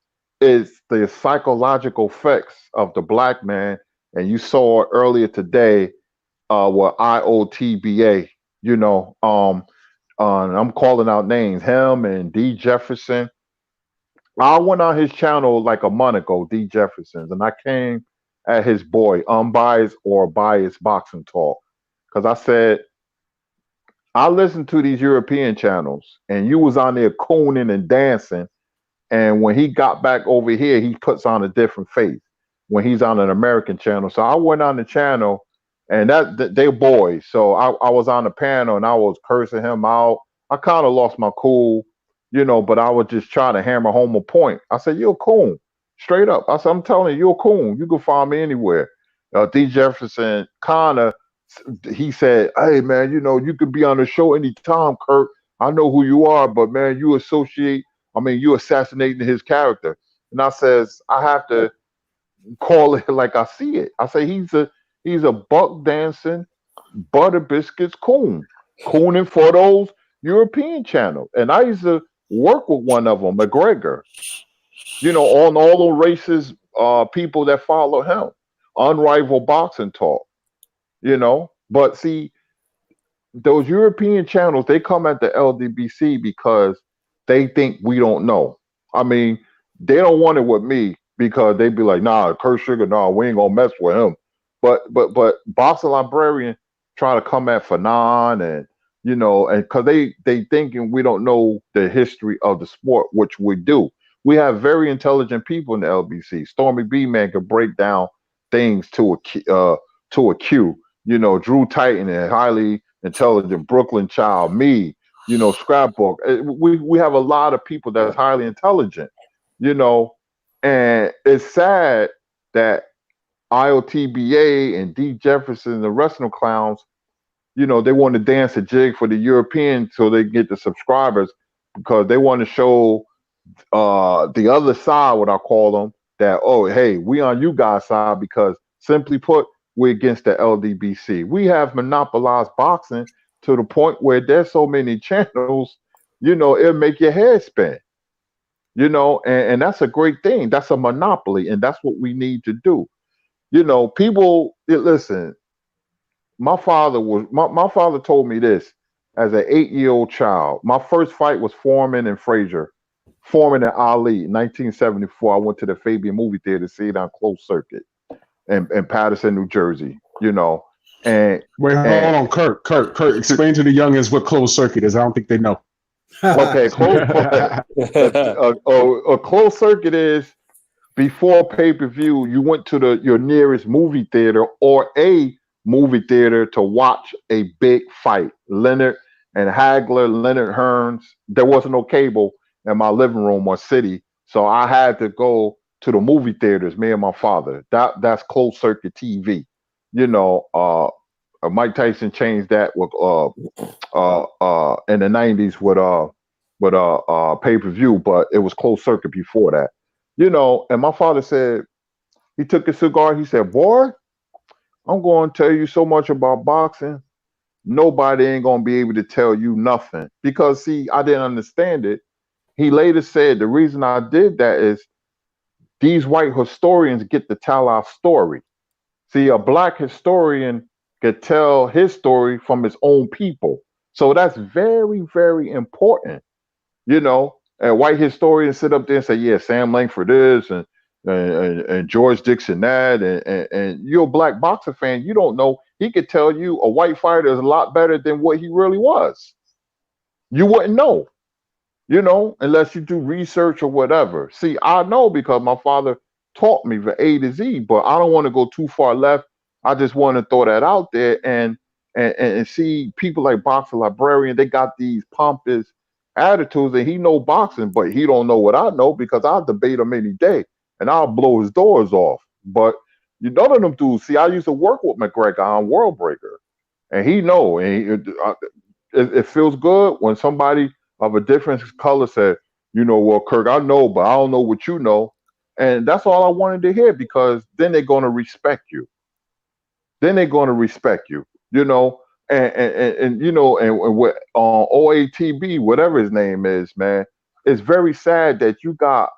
is the psychological effects of the black man. And you saw it earlier today with IOTBA, I'm calling out names, him and D. Jefferson. I went on his channel like a month ago, D. Jefferson's, and I came at his boy, Unbiased or Biased Boxing Talk, because I said, I listened to these European channels, and you was on there cooning and dancing. And when he got back over here, he puts on a different face when he's on an American channel. So I went on the channel, and they're boys. So I was on the panel, and I was cursing him out. I kind of lost my cool, but I was just trying to hammer home a point. I said, "You're a coon," straight up. I said, "I'm telling you, you're a coon. You can find me anywhere." D. Jefferson he said, "Hey man, you could be on the show anytime, Kurt. I know who you are, but man, you assassinating his character." And I says, I have to call it like I see it. I say he's a buck dancing, butter biscuits cooning for those European channels. And I used to work with one of them, McGregor. On all the races, people that follow him, Unrivaled Boxing Talk. But see, those European channels, they come at the LDBC because they think we don't know. I mean, they don't want it with me because they be like, nah, Kurt Sugar, nah, we ain't gonna mess with him. But Boxing Librarian try to come at Fanon and and because they thinking we don't know the history of the sport, which we do. We have very intelligent people in the LBC. Stormybman can break down things to a Q. Drew Titan, a highly intelligent Brooklyn child, me, scrapbook. We have a lot of people that's highly intelligent, you know, and it's sad that IOTBA and D Jefferson and the rest of them clowns, they want to dance a jig for the European so they get the subscribers because they want to show the other side, what I call them, that, oh, hey, we on you guys' side because simply put, we're against the LDBC. We have monopolized boxing to the point where there's so many channels, it'll make your head spin, and that's a great thing. That's a monopoly, and that's what we need to do. People, listen, my father told me this as an 8-year-old child. My first fight was Foreman and Frazier. Foreman and Ali in 1974. I went to the Fabian movie theater to see it on closed circuit in Patterson, New Jersey, And wait, hold on, Kurt, explain to the youngins what closed circuit is. I don't think they know. Okay, a closed circuit is before pay-per-view, you went to your nearest movie theater or a movie theater to watch a big fight. Leonard and Hagler, Leonard Hearns. There wasn't no cable in my living room or city, so I had to go to the movie theaters. Me and my father. That's closed circuit TV. Mike Tyson changed that with in the 90s with pay-per-view, but it was closed circuit before that. And my father said, he took a cigar. He said, boy, I'm going to tell you so much about boxing. Nobody ain't going to be able to tell you nothing. Because, see, I didn't understand it. He later said, the reason I did that is these white historians get to tell our story. See, a black historian could tell his story from his own people. So that's very, very important. And white historians sit up there and say, yeah, Sam Langford is, and George Dixon that, and you're a black boxer fan, you don't know. He could tell you a white fighter is a lot better than what he really was. You wouldn't know, unless you do research or whatever. See, I know because my father taught me from A to Z, but I don't want to go too far left. I just want to throw that out there and see people like Boxer Librarian, they got these pompous attitudes, and he know boxing, but he don't know what I know because I'll debate him any day and I'll blow his doors off. But none of them dudes. See, I used to work with McGregor on World Breaker, and he know, and it feels good when somebody of a different color said, well, Kirk, I know, but I don't know what you know. And that's all I wanted to hear, because then they're going to respect you. And with OATB, whatever his name is, man, it's very sad that you got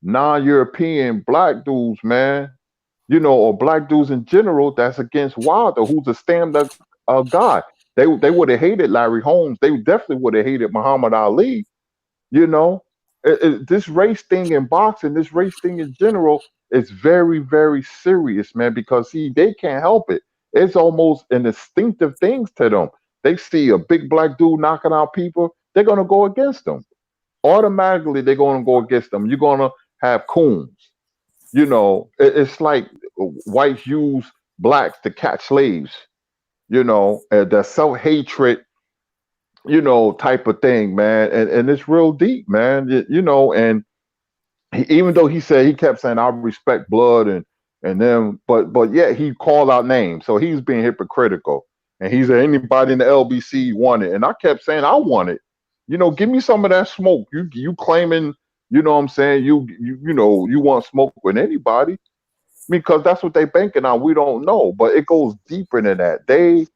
non-European black dudes, man, or black dudes in general that's against Wilder, who's a stand-up guy. They would have hated Larry Holmes. They definitely would have hated Muhammad Ali. This race thing in boxing, this race thing in general, is very, very serious, man, because, see, they can't help it. It's almost an instinctive thing to them. They see a big black dude knocking out people, they're going to go against them. Automatically, they're going to go against them. You're going to have coons. It's like whites use blacks to catch slaves, the self-hatred, type of thing, man. And it's real deep, man, and even though he kept saying, I respect blood and them, but yet he called out names. So he's being hypocritical. And he said, anybody in the LBC want it. And I kept saying, I want it. Give me some of that smoke. You claiming, what I'm saying, you want smoke with anybody, because that's what they banking on. We don't know, but it goes deeper than that. They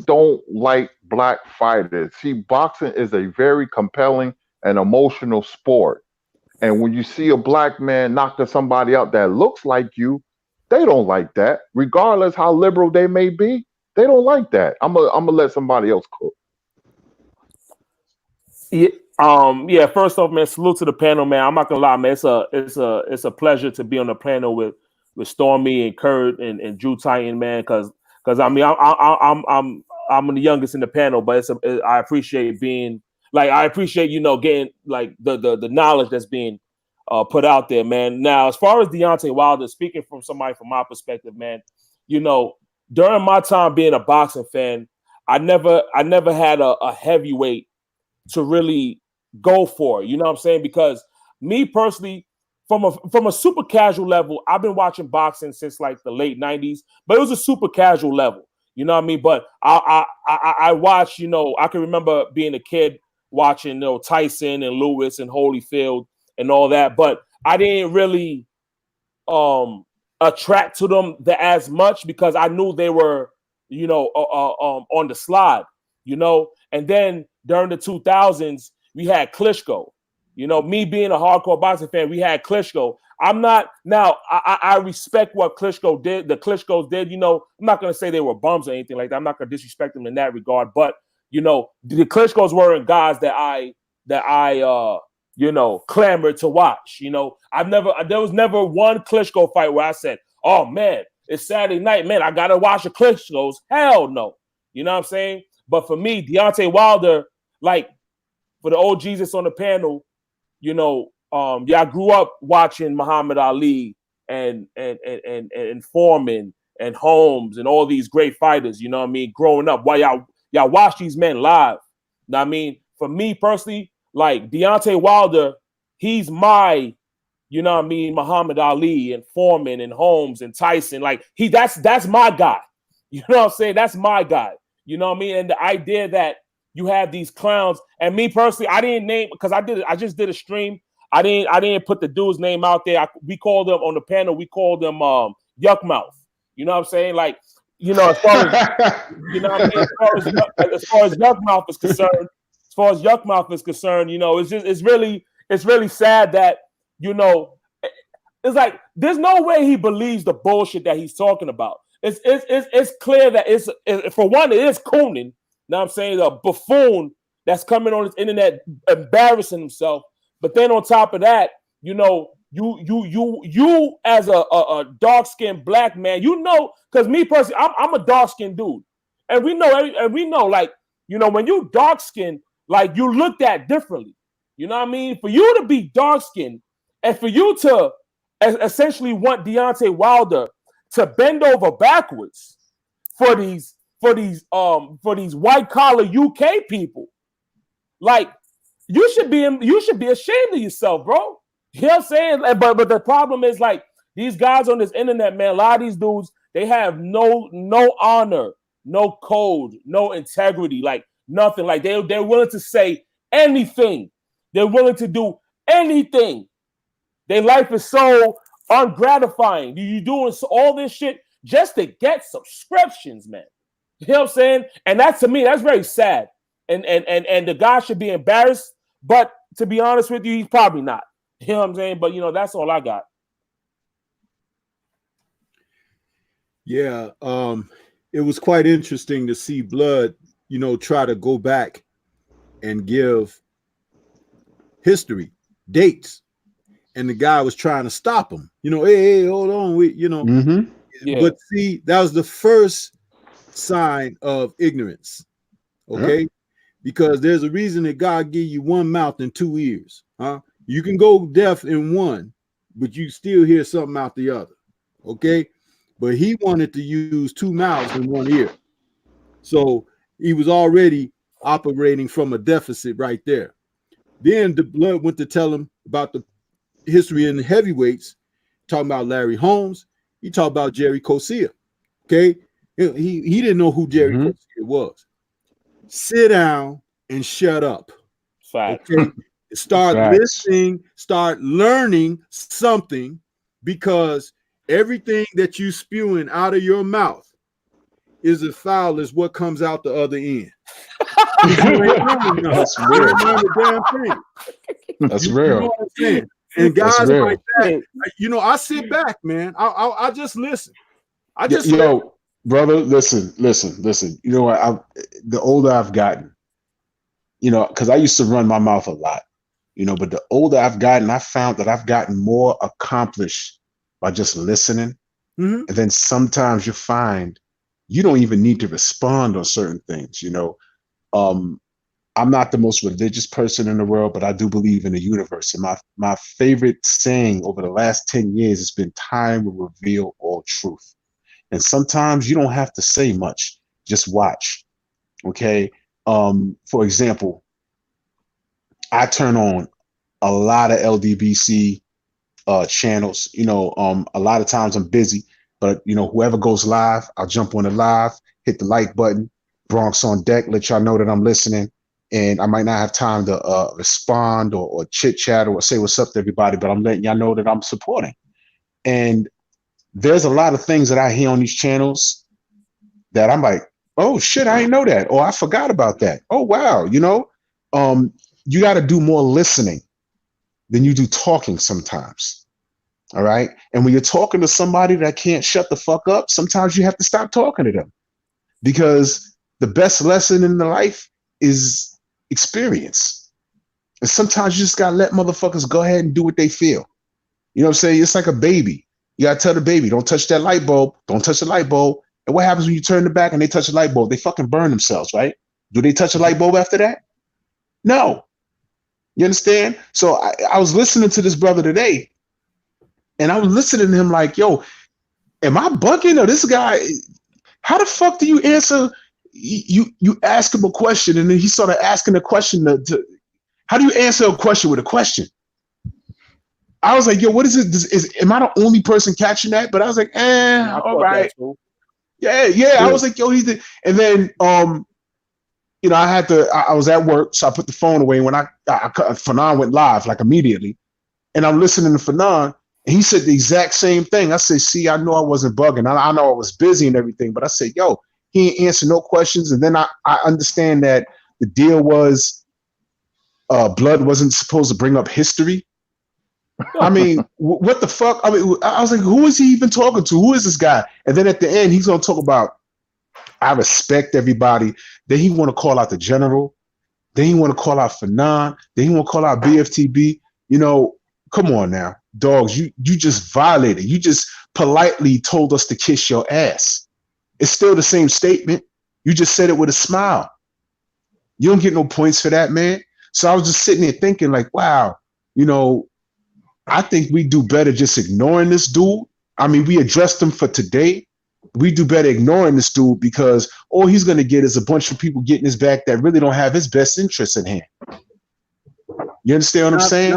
don't like black fighters. See, boxing is a very compelling and emotional sport. And when you see a black man knock somebody out that looks like you, they don't like that. Regardless how liberal they may be, they don't like that. I'm gonna let somebody else cook. Yeah. First off, man, salute to the panel, man. I'm not gonna lie, man. It's a pleasure to be on the panel with Stormy and Kurt and Drew Titan, man. Because I mean, I'm the youngest in the panel, but I appreciate being like, I appreciate getting like the knowledge that's being put out there, man. Now, as far as Deontay Wilder, speaking from somebody from my perspective, man, during my time being a boxing fan, I never had a heavyweight to really go for it. You know what I'm saying? Because me personally, from a super casual level, I've been watching boxing since like the late 90s, but it was a super casual level. You know what I mean? But I watched, you know, I can remember being a kid watching, you know, Tyson and Lewis and Holyfield and all that, but I didn't really attract to them as much because I knew they were, you know, on the slide, you know. And then during the 2000s, we had Klitschko. You know, me being a hardcore boxing fan, we had Klitschko. I'm not now. I respect what Klitschko did. The Klitschkos did. You know, I'm not going to say they were bums or anything like that. I'm not going to disrespect them in that regard. But you know, the Klitschkos weren't guys that I you know, clamored to watch. You know, there was never one Klitschko fight where I said, "Oh man, it's Saturday night, man, I gotta watch the Klitschkos." Hell no. You know what I'm saying? But for me, Deontay Wilder, like for the old Jesus on the panel, you know, I grew up watching Muhammad Ali and Foreman and Holmes and all these great fighters. You know what I mean? Growing up, while y'all watch these men live. Know what I mean? For me personally, like Deontay Wilder, he's my, you know what I mean, Muhammad Ali and Foreman and Holmes and Tyson. Like that's my guy. You know what I'm saying? That's my guy. You know what I mean? And the idea that you have these clowns, and me personally, I didn't name because I just did a stream. I didn't put the dude's name out there. We called them on the panel. We called them Yuck Mouth. You know what I'm saying? Like, you know, as far as you know what I mean, as far as Yuck Mouth is concerned, you know, it's really sad that, you know, it's like there's no way he believes the bullshit that he's talking about. It's clear that it's for one, it is Coonan. Now I'm saying a buffoon that's coming on his internet embarrassing himself. But then on top of that, you know, you as a dark-skinned black man, you know, because me personally, I'm a dark-skinned dude. And we know, like, you know, when you dark-skinned, like you looked at differently. You know what I mean? For you to be dark-skinned and for you to essentially want Deontay Wilder to bend over backwards for these white collar UK people, like you should be ashamed of yourself, bro. You know what I'm saying? But the problem is, like, these guys on this internet, man, a lot of these dudes, they have no honor, no code, no integrity, like nothing. Like they're willing to say anything. They're willing to do anything. Their life is so ungratifying. You doing all this shit just to get subscriptions, man. You know what I'm saying? And that, to me, that's very sad. And the guy should be embarrassed. But to be honest with you, he's probably not. You know what I'm saying? But, you know, that's all I got. Yeah. It was quite interesting to see Blood, you know, try to go back and give history, dates. And the guy was trying to stop him. You know, hey, hold on. You know. Mm-hmm. Yeah. But see, that was the first sign of ignorance. Okay? Yep. Because there's a reason that God gave you one mouth and two ears. Huh? You can go deaf in one, but you still hear something out the other. Okay? But he wanted to use two mouths and one ear. So he was already operating from a deficit right there. Then the Blood went to tell him about the history in the heavyweights, talking about Larry Holmes. He talked about Jerry Cosia. Okay? He didn't know who Jerry Cosia was. Sit down and shut up. Fact. Okay? Start listening, start learning something, because everything that you spewing out of your mouth is as foul as what comes out the other end. That's real. That's real. You know what I'm saying? And guys like that, you know, I sit back, man. I just listen. I just brother, listen. You know what? The older I've gotten, you know, because I used to run my mouth a lot, you know, but the older I've gotten, I found that I've gotten more accomplished by just listening. Mm-hmm. And then sometimes you find you don't even need to respond on certain things, you know. I'm not the most religious person in the world, but I do believe in the universe. And my favorite saying over the last 10 years has been, time will reveal all truth. And sometimes you don't have to say much, just watch. Okay. For example, I turn on a lot of LDBC channels. A lot of times I'm busy, but whoever goes live, I'll jump on the live, hit the like button, Bronx on deck, let y'all know that I'm listening. And I might not have time to respond or chit chat or say what's up to everybody, but I'm letting y'all know that I'm supporting. And there's a lot of things that I hear on these channels that I'm like, oh shit, I didn't know that, or I forgot about that. Oh wow, you got to do more listening than you do talking sometimes. All right. And when you're talking to somebody that can't shut the fuck up, sometimes you have to stop talking to them, because the best lesson in the life is experience. And sometimes you just got to let motherfuckers go ahead and do what they feel. You know what I'm saying? It's like a baby. You got to tell the baby, don't touch that light bulb. Don't touch the light bulb. And what happens when you turn the back and they touch the light bulb? They fucking burn themselves, right? Do they touch a light bulb after that? No. You understand? So I was listening to this brother today, and I was listening to him like, yo, am I bugging, or this guy? How the fuck do you answer? You ask him a question, and then he started asking a question to how do you answer a question with a question? I was like, yo, what is it? Am I the only person catching that? But I was like, all right. Yeah. I was like, yo, and then I was at work, so I put the phone away. And when Fanon went live like immediately, and I'm listening to Fanon, and he said the exact same thing. I said, see, I know I wasn't bugging. I know I was busy and everything, but I said, yo, he ain't answer no questions. And then I understand that the deal was Blood wasn't supposed to bring up history. I mean, what the fuck? I mean, I was like, who is he even talking to? Who is this guy? And then at the end, he's going to talk about, I respect everybody. Then he want to call out the general. Then he want to call out Fanon. Then he want to call out BFTB. Come on now, dogs. You just violated. You just politely told us to kiss your ass. It's still the same statement. You just said it with a smile. You don't get no points for that, man. So I was just sitting there thinking like, wow, I think we do better just ignoring this dude. I mean, we addressed him for today. We do better ignoring this dude, because all he's going to get is a bunch of people getting his back that really don't have his best interests at hand. You understand what I'm saying?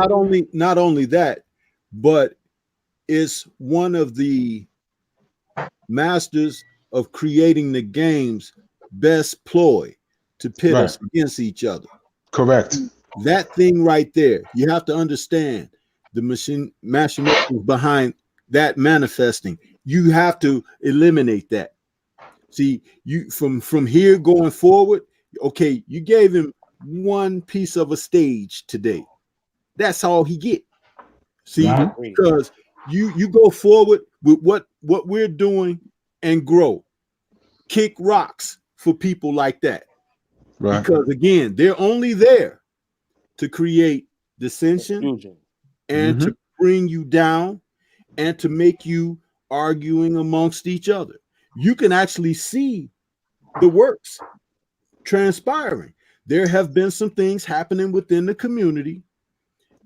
Not only that, but it's one of the masters of creating the game's best ploy to pit us against each other. Correct. That thing right there, you have to understand the machinations behind that manifesting. You have to eliminate that. See, you from here going forward, okay, you gave him one piece of a stage today. That's all he get. See, because you go forward with what we're doing and grow. Kick rocks for people like that. Right. Because again, they're only there to create dissension and to bring you down and to make you arguing amongst each other. You can actually see the works transpiring. There have been some things happening within the community,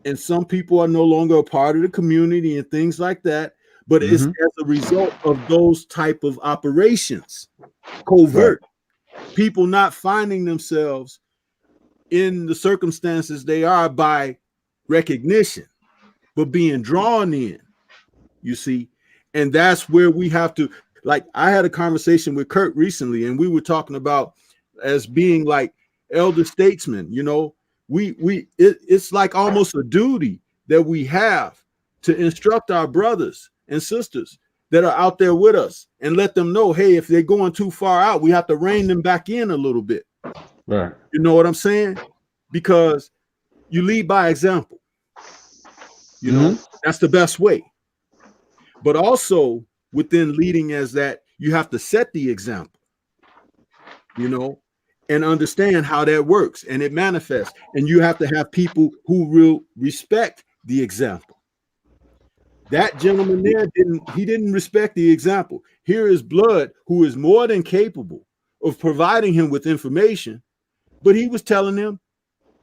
and some people are no longer a part of the community and things like that. But it's as a result of those type of operations, covert. People not finding themselves in the circumstances they are by recognition, but being drawn in, you see. And that's where we have to, like, I had a conversation with Kurt recently, and we were talking about as being like elder statesmen, it's like almost a duty that we have to instruct our brothers and sisters that are out there with us and let them know, hey, if they're going too far out, we have to rein them back in a little bit. Right. You know what I'm saying? Because you lead by example. That's the best way. But also within leading as that, you have to set the example, and understand how that works and it manifests. And you have to have people who will respect the example. That gentleman there didn't respect the example. Here is Blood, who is more than capable of providing him with information, but he was telling him,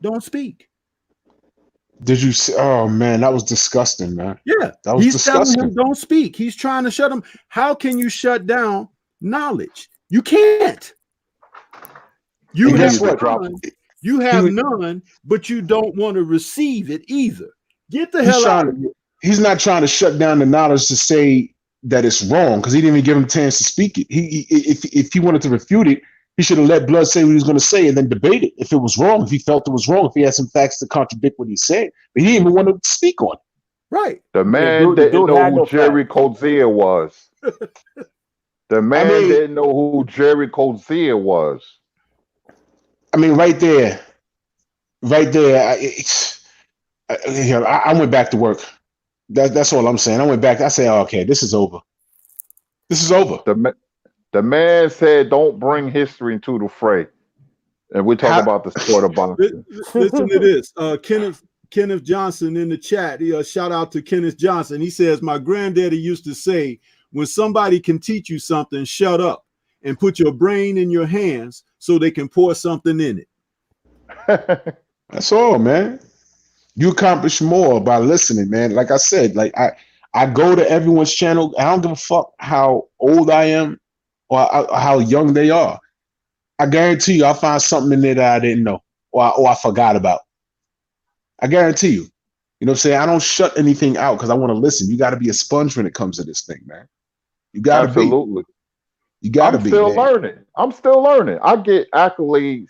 don't speak. Did you see? Oh man, that was disgusting, man. Yeah, that was disgusting. Telling him don't speak. He's trying to shut him. How can you shut down knowledge? You can't. You guess what? You have none, but you don't want to receive it either. Get the He's hell out trying of here. he's not trying to shut down the knowledge to say that it's wrong because he didn't even give him a chance to speak it. If he wanted to refute it, he should have let Blood say what he was going to say and then debate it if it was wrong, if he felt it was wrong, if he had some facts to contradict what he said. But he didn't even want to speak on it. Right. The man didn't know who Jerry Cozier was. The man didn't know who Jerry Cozier was. I mean, right there, I went back to work. That's all I'm saying. I went back. I said, oh, okay, this is over. This is over. The man said, don't bring history into the fray. And we're talking about the sport of boxing. Listen to this. Kenneth Johnson in the chat. Shout out to Kenneth Johnson. He says, my granddaddy used to say, when somebody can teach you something, shut up and put your brain in your hands so they can pour something in it. That's all, man. You accomplish more by listening, man. Like I said, like I go to everyone's channel. I don't give a fuck how old I am or how young they are. I guarantee you I'll find something in there that I didn't know or I forgot about. I guarantee you. You know what I'm saying? I don't shut anything out because I want to listen. You got to be a sponge when it comes to this thing, man. You got to be. Absolutely. You got to be. I'm still learning. I get accolades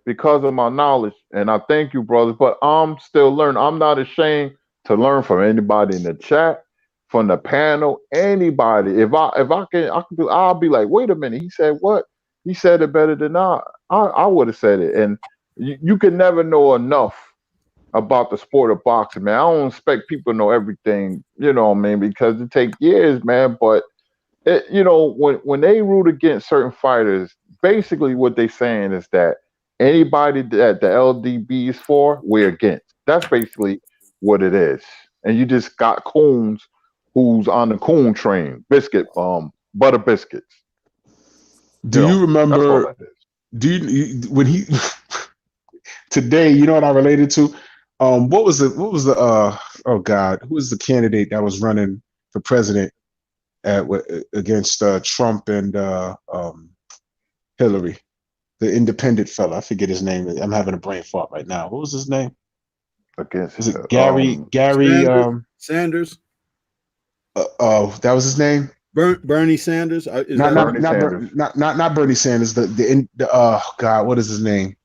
because of my knowledge, and I thank you, brothers. But I'm still learning. I'm not ashamed to learn from anybody in the chat, from the panel, anybody. If I can, I'll be like, wait a minute. He said what? He said it better than I would have said it. And you can never know enough about the sport of boxing, man. I don't expect people to know everything, you know what I mean, because it takes years, man. But when they root against certain fighters, basically what they're saying is that anybody that the LDB is for, we're against. That's basically what it is. And you just got coons who's on the coon train, butter biscuits. Do you remember? When he today? You know what I related to? What was the oh God, who was the candidate that was running for president against Trump and Hillary? The independent fella, I forget his name. I'm having a brain fart right now. What was his name? Is it Gary Sanders? That was his name. Bernie Sanders. Not Bernie Sanders. God, what is his name?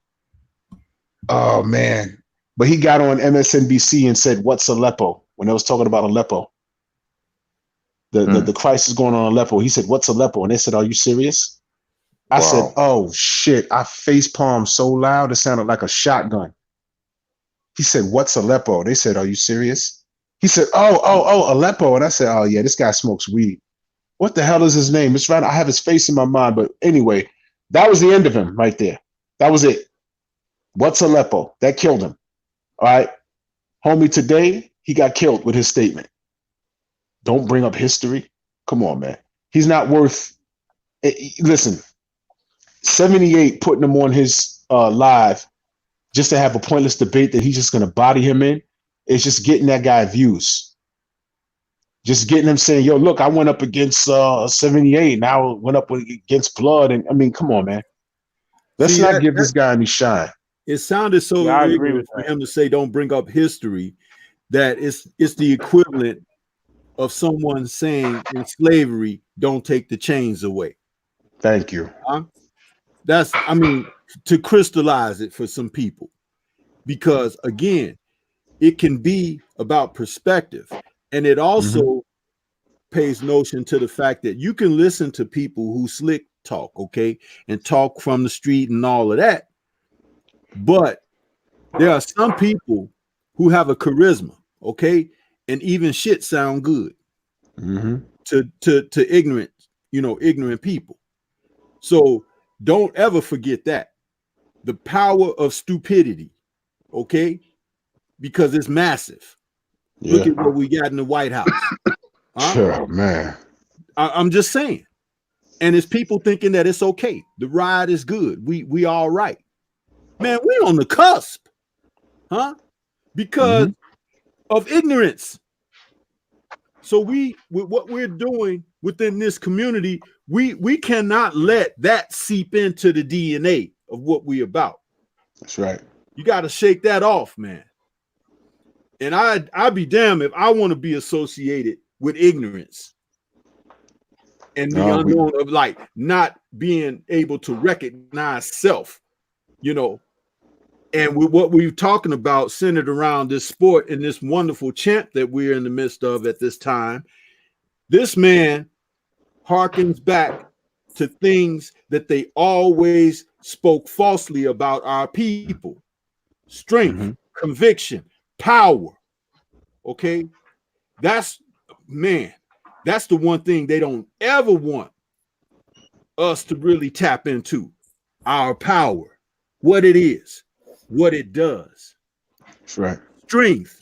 Oh man, but he got on MSNBC and said, "What's Aleppo?" When they was talking about Aleppo, the crisis going on in Aleppo. He said, "What's Aleppo?" And they said, "Are you serious?" I said, "Oh shit!" I face palmed so loud it sounded like a shotgun. He said, "What's Aleppo?" They said, "Are you serious?" He said, "Oh, Aleppo." And I said, "Oh yeah, this guy smokes weed." What the hell is his name? It's right. I have his face in my mind, but anyway, that was the end of him right there. That was it. What's Aleppo? That killed him. All right, homie. Today he got killed with his statement. Don't bring up history. Come on, man. He's not worth. Listen. 78 putting him on his live just to have a pointless debate that he's just going to body him in. It's just getting that guy views. Just getting him saying, yo, look, I went up against 78. Now went up against Blood. And I mean, come on, man. Let's not give this guy any shine. It sounded so ignorant for him to say, don't bring up history, that it's the equivalent of someone saying in slavery, don't take the chains away. Thank you. That's, I mean, to crystallize it for some people, because again, it can be about perspective, and it also pays notion to the fact that you can listen to people who slick talk, okay, and talk from the street and all of that, but there are some people who have a charisma, okay, and even shit sound good to ignorant people. So don't ever forget that. The power of stupidity, okay? Because it's massive. Yeah. Look at what we got in the White House. Oh, man. I'm just saying. And it's people thinking that it's okay. The ride is good. We all right. Man, we on the cusp. Because of ignorance. So with what we're doing within this community, we cannot let that seep into the DNA of what we're about. That's right. You got to shake that off, man. And I'd be damned if I want to be associated with ignorance and the unknown of like not being able to recognize self, you know. And with what we're talking about centered around this sport and this wonderful champ that we're in the midst of at this time, this man harkens back to things that they always spoke falsely about our people. Strength, conviction, power. Okay? That's the one thing they don't ever want us to really tap into. Our power, what it is, what it does. That's right. Strength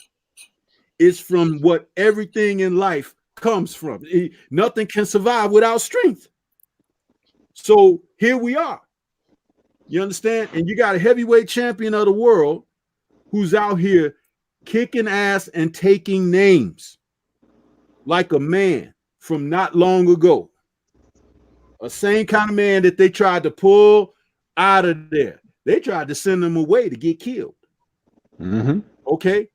is from what everything in life comes from. Nothing can survive without strength. So here we are. You understand? And you got a heavyweight champion of the world who's out here kicking ass and taking names like a man from not long ago. A same kind of man that they tried to pull out of there. They tried to send him away to get killed. Okay?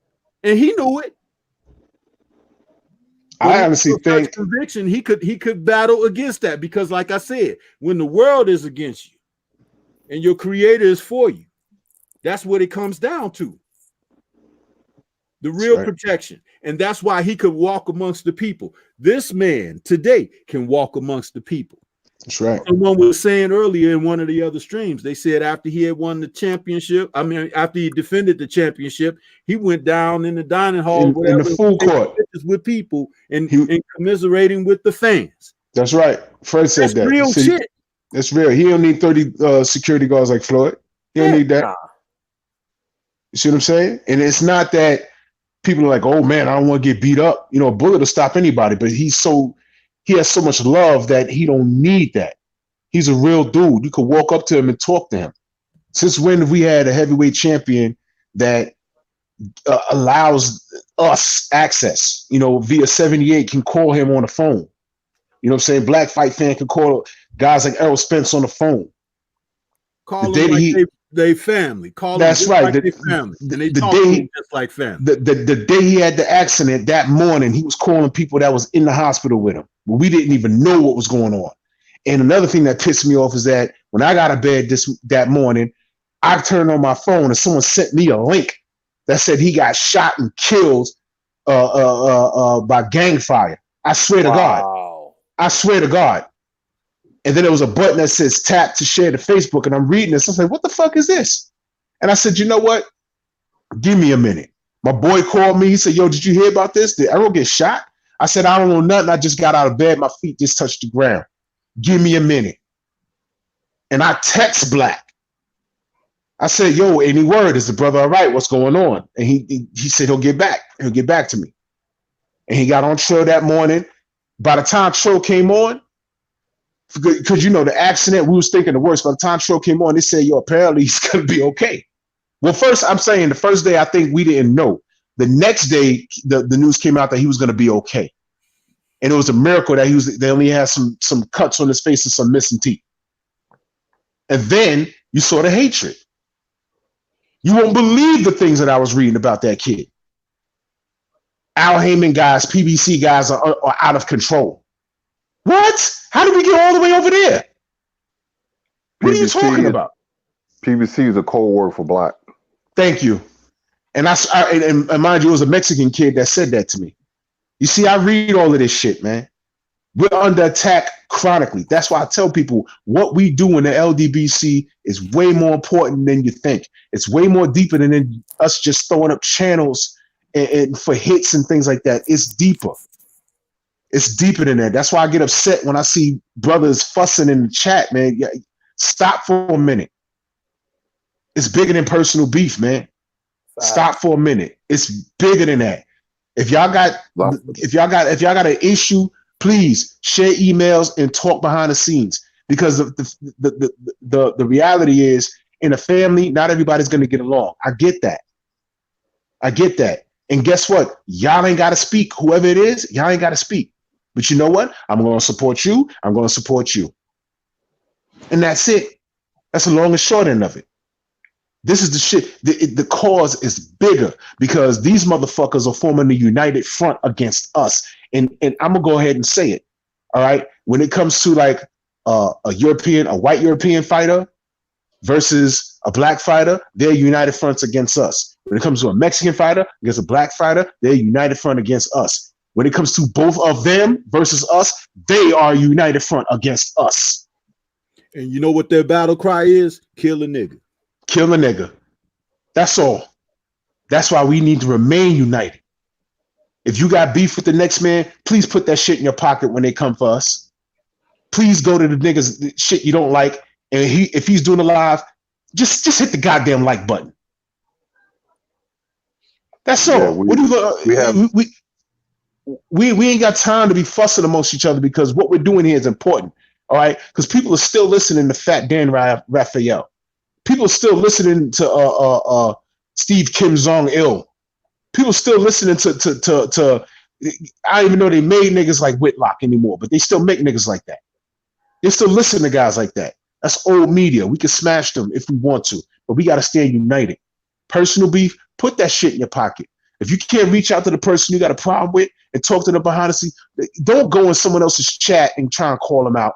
And he knew it. I honestly think conviction, he could battle against that because, like I said, when the world is against you and your creator is for you, that's what it comes down to. The real protection. And that's why he could walk amongst the people. This man today can walk amongst the people. That's right. Someone was saying earlier in one of the other streams, they said after he had won the championship, after he defended the championship, he went down in the dining hall, in the food court with people and commiserating with the fans. That's right. Fred said that. Real shit. That's real. He don't need 30 security guards like Floyd. He don't need that. You see what I'm saying? And it's not that people are like, oh man, I don't want to get beat up. You know, a bullet will stop anybody, but he has so much love that he don't need that. He's a real dude. You could walk up to him and talk to him. Since when have we had a heavyweight champion that allows us access, you know, via 78 can call him on the phone. You know what I'm saying? Black Fight Fan can call guys like Errol Spence on the phone. Call them like they family. Call that's them right. Like they family. And they talk to him just like family. The day he had the accident, that morning, he was calling people that was in the hospital with him. But we didn't even know what was going on. And another thing that pissed me off is that when I got out of bed that morning, I turned on my phone and someone sent me a link that said he got shot and killed by gang fire. I swear to God. I swear to God. And then there was a button that says tap to share to Facebook. And I'm reading this. I was like, what the fuck is this? And I said, you know what? Give me a minute. My boy called me. He said, yo, did you hear about this? Did Errol get shot? I said, I don't know nothing. I just got out of bed. My feet just touched the ground. Give me a minute. And I text Black. I said, yo, any word? Is the brother all right? What's going on? And he said he'll get back. He'll get back to me. And he got on Trill that morning. By the time Trill came on, because you know the accident, we was thinking the worst. By the time Trill came on, they said, yo, apparently he's gonna be okay. Well, first, I'm saying the first day I think we didn't know. The next day, the news came out that he was gonna be okay. And it was a miracle that they only had some cuts on his face and some missing teeth. And then you saw the hatred. You won't believe the things that I was reading about that kid. Al Heyman guys, PBC guys are out of control. What? How did we get all the way over there? What are you talking about? PBC is a code word for Black. Thank you. And and mind you, it was a Mexican kid that said that to me. You see, I read all of this shit, man. We're under attack chronically. That's why I tell people what we do in the LDBC is way more important than you think. It's way more deeper than us just throwing up channels and for hits and things like that. It's deeper. It's deeper than that. That's why I get upset when I see brothers fussing in the chat, man. Stop for a minute. It's bigger than personal beef, man. Stop for a minute. It's bigger than that. If y'all got an issue, please share emails and talk behind the scenes, because the reality is, in a family, not everybody's going to get along. I get that. And guess what? Y'all ain't got to speak. Whoever it is, y'all ain't got to speak. But you know what? I'm going to support you. I'm going to support you. And that's it. That's the long and short end of it. This is the shit. The cause is bigger because these motherfuckers are forming a united front against us. And I'm gonna go ahead and say it. All right. When it comes to like a white European fighter versus a black fighter, they're united fronts against us. When it comes to a Mexican fighter against a black fighter, they're united front against us. When it comes to both of them versus us, they are united front against us. And you know what their battle cry is? Kill a nigga. Kill a nigga. That's all. That's why we need to remain united. If you got beef with the next man, please put that shit in your pocket when they come for us. Please go to the niggas shit you don't like, and if he's doing a live, just hit the goddamn like button. That's all. Yeah, we ain't got time to be fussing amongst each other because what we're doing here is important. All right, because people are still listening to Fat Dan Raphael. People are still listening to Steve Kim Jong Il. People still listening to I don't even know they made niggas like Whitlock anymore, but they still make niggas like that. They still listen to guys like that. That's old media. We can smash them if we want to, but we got to stand united. Personal beef, put that shit in your pocket. If you can't reach out to the person you got a problem with and talk to them behind the scenes, don't go in someone else's chat and try and call them out.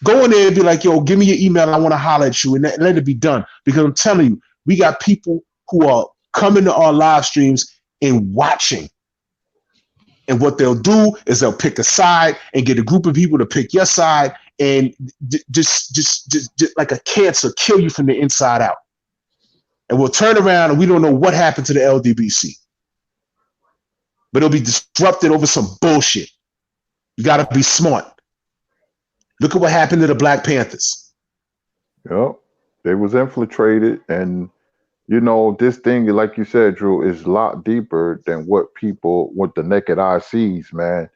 Go in there and be like, yo, give me your email. I want to holler at you and let it be done. Because I'm telling you, we got people who are coming to our live streams and watching. And what they'll do is they'll pick a side and get a group of people to pick your side and just like a cancer, kill you from the inside out. And we'll turn around and we don't know what happened to the LDBC. But it'll be disrupted over some bullshit. You got to be smart. Look at what happened to the Black Panthers. Yep. They was infiltrated, and you know, this thing, like you said, Drew, is a lot deeper than what the naked eye sees, man.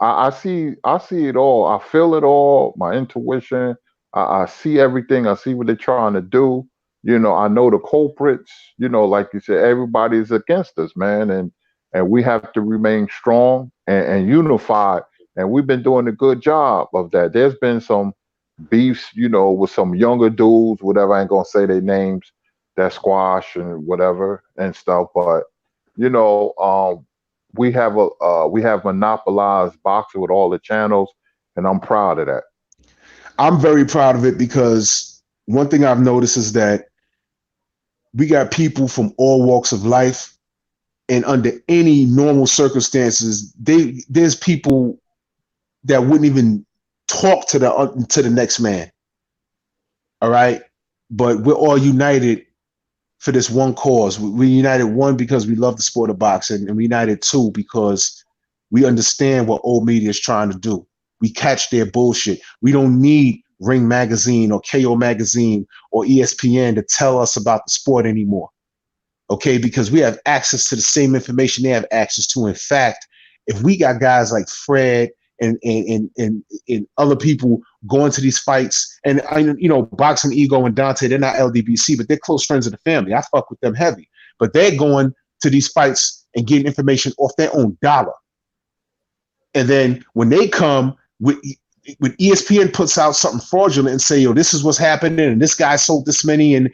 I see it all. I feel it all. My intuition. I see everything. I see what they're trying to do. You know, I know the culprits. You know, like you said, everybody's against us, man, and we have to remain strong and unified. And we've been doing a good job of that. There's been some beefs, you know, with some younger dudes, whatever. I ain't gonna say their names, that squash and whatever and stuff. But you know, we have monopolized boxing with all the channels, and I'm proud of that. I'm very proud of it because one thing I've noticed is that we got people from all walks of life, and under any normal circumstances, there's people that wouldn't even talk to the next man. All right, but we're all united for this one cause. We united, one, because we love the sport of boxing, and we united, two, because we understand what old media is trying to do. We catch their bullshit. We don't need Ring Magazine or KO Magazine or ESPN to tell us about the sport anymore. Okay, because we have access to the same information they have access to. In fact, if we got guys like Fred and other people going to these fights, and you know, Boxing Ego and Dante, they're not LDBC, but they're close friends of the family. I fuck with them heavy, but they're going to these fights and getting information off their own dollar. And then when they come, when ESPN puts out something fraudulent and say, yo, this is what's happening, and this guy sold this many, and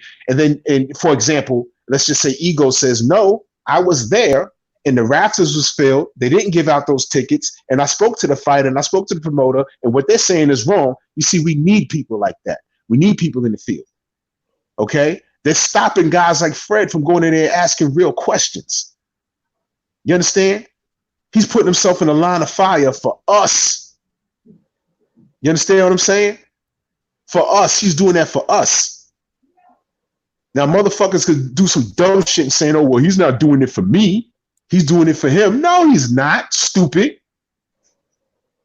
for example, let's just say Ego says, no, I was there, and the rafters was filled. They didn't give out those tickets. And I spoke to the fighter and I spoke to the promoter, and what they're saying is wrong. You see, we need people like that. We need people in the field. Okay? They're stopping guys like Fred from going in there asking real questions. You understand? He's putting himself in a line of fire for us. You understand what I'm saying? For us. He's doing that for us. Now, motherfuckers could do some dumb shit and saying, oh, well, he's not doing it for me. He's doing it for him. No, he's not. Stupid.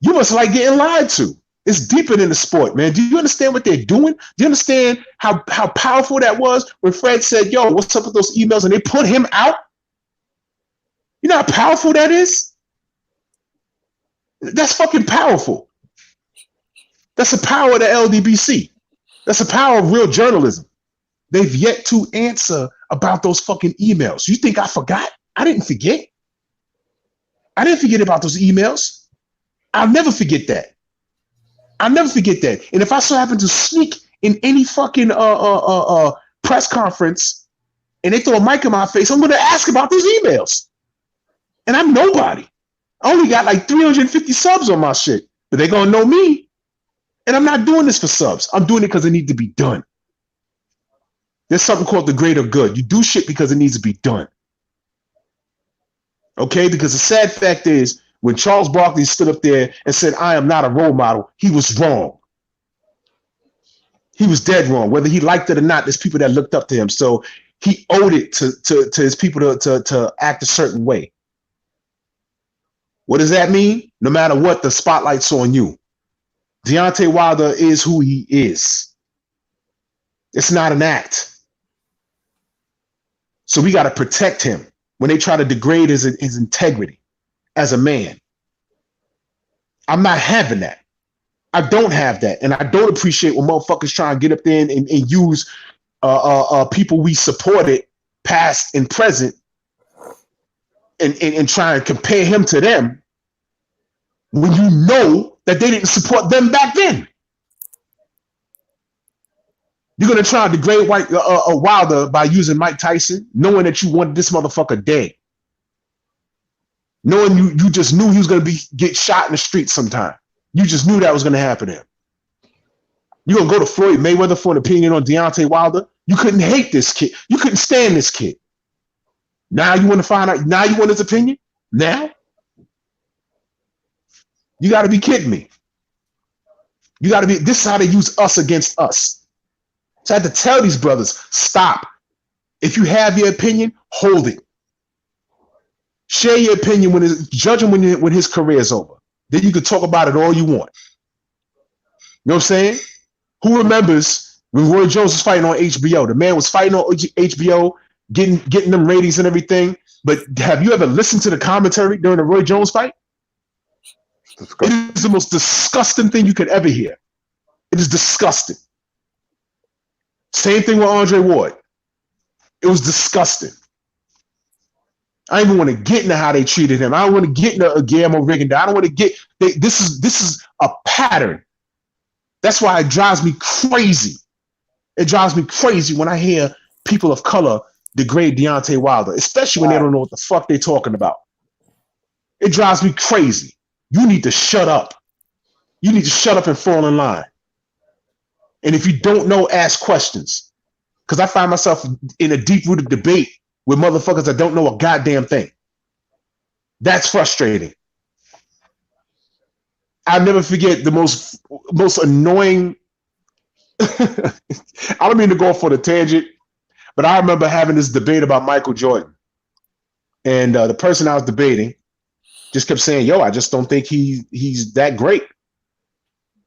You must like getting lied to. It's deeper than the sport, man. Do you understand what they're doing? Do you understand how powerful that was when Fred said, yo, what's up with those emails? And they put him out? You know how powerful that is? That's fucking powerful. That's the power of the LDBC. That's the power of real journalism. They've yet to answer about those fucking emails. You think I forgot? I didn't forget. I didn't forget about those emails. I'll never forget that. I'll never forget that. And if I so happen to sneak in any fucking press conference and they throw a mic in my face, I'm going to ask about these emails. And I'm nobody. I only got like 350 subs on my shit, but they're going to know me. And I'm not doing this for subs. I'm doing it because it needs to be done. There's something called the greater good. You do shit because it needs to be done. Okay? Because the sad fact is, when Charles Barkley stood up there and said, I am not a role model, he was wrong. He was dead wrong. Whether he liked it or not, there's people that looked up to him. So he owed it to his people to act a certain way. What does that mean? No matter what, the spotlight's on you. Deontay Wilder is who he is. It's not an act. So we got to protect him when they try to degrade his integrity as a man. I'm not having that. I don't have that. And I don't appreciate when motherfuckers try and get up there and use people we supported, past and present, and try and compare him to them when you know that they didn't support them back then. You're going to try to degrade Wilder by using Mike Tyson, knowing that you wanted this motherfucker dead. Knowing you just knew he was going to get shot in the street sometime. You just knew that was going to happen to him. You're going to go to Floyd Mayweather for an opinion on Deontay Wilder? You couldn't hate this kid. You couldn't stand this kid. Now you want to find out? Now you want his opinion? Now? You got to be kidding me. You got to be. This is how they use us against us. So I had to tell these brothers, stop. If you have your opinion, hold it. Share your opinion judge him when his career is over. Then you can talk about it all you want. You know what I'm saying? Who remembers when Roy Jones was fighting on HBO? The man was fighting on HBO, getting them ratings and everything. But have you ever listened to the commentary during the Roy Jones fight? It is the most disgusting thing you could ever hear. It is disgusting. Same thing with Andre Ward. It was disgusting. I don't even want to get into how they treated him. I don't want to get into Guillermo Rigondeaux. I don't want to get. This is a pattern. That's why it drives me crazy. It drives me crazy when I hear people of color degrade Deontay Wilder, especially when they don't know what the fuck they're talking about. It drives me crazy. You need to shut up. You need to shut up and fall in line. And if you don't know, ask questions. Because I find myself in a deep-rooted debate with motherfuckers that don't know a goddamn thing. That's frustrating. I'll never forget the most annoying. I don't mean to go off on a tangent, but I remember having this debate about Michael Jordan. And the person I was debating just kept saying, yo, I just don't think he's that great.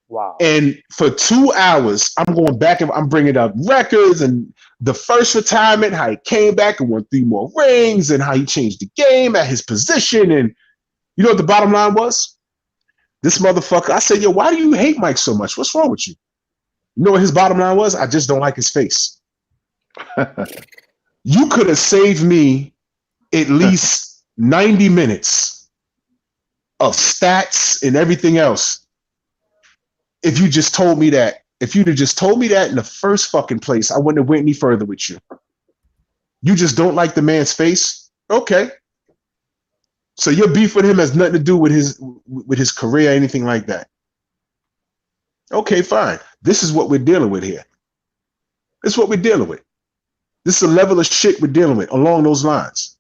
Wow. And for 2 hours, I'm going back and I'm bringing up records and the first retirement, how he came back and won 3 more rings and how he changed the game at his position. And you know what the bottom line was? This motherfucker, I said, yo, why do you hate Mike so much? What's wrong with you? You know what his bottom line was? I just don't like his face. You could have saved me at least 90 minutes of stats and everything else if you just told me that. If you'd have just told me that in the first fucking place, I wouldn't have went any further with you. You just don't like the man's face? Okay. So your beef with him has nothing to do with his career or anything like that. Okay, fine. This is what we're dealing with here. This is what we're dealing with. This is a level of shit we're dealing with along those lines.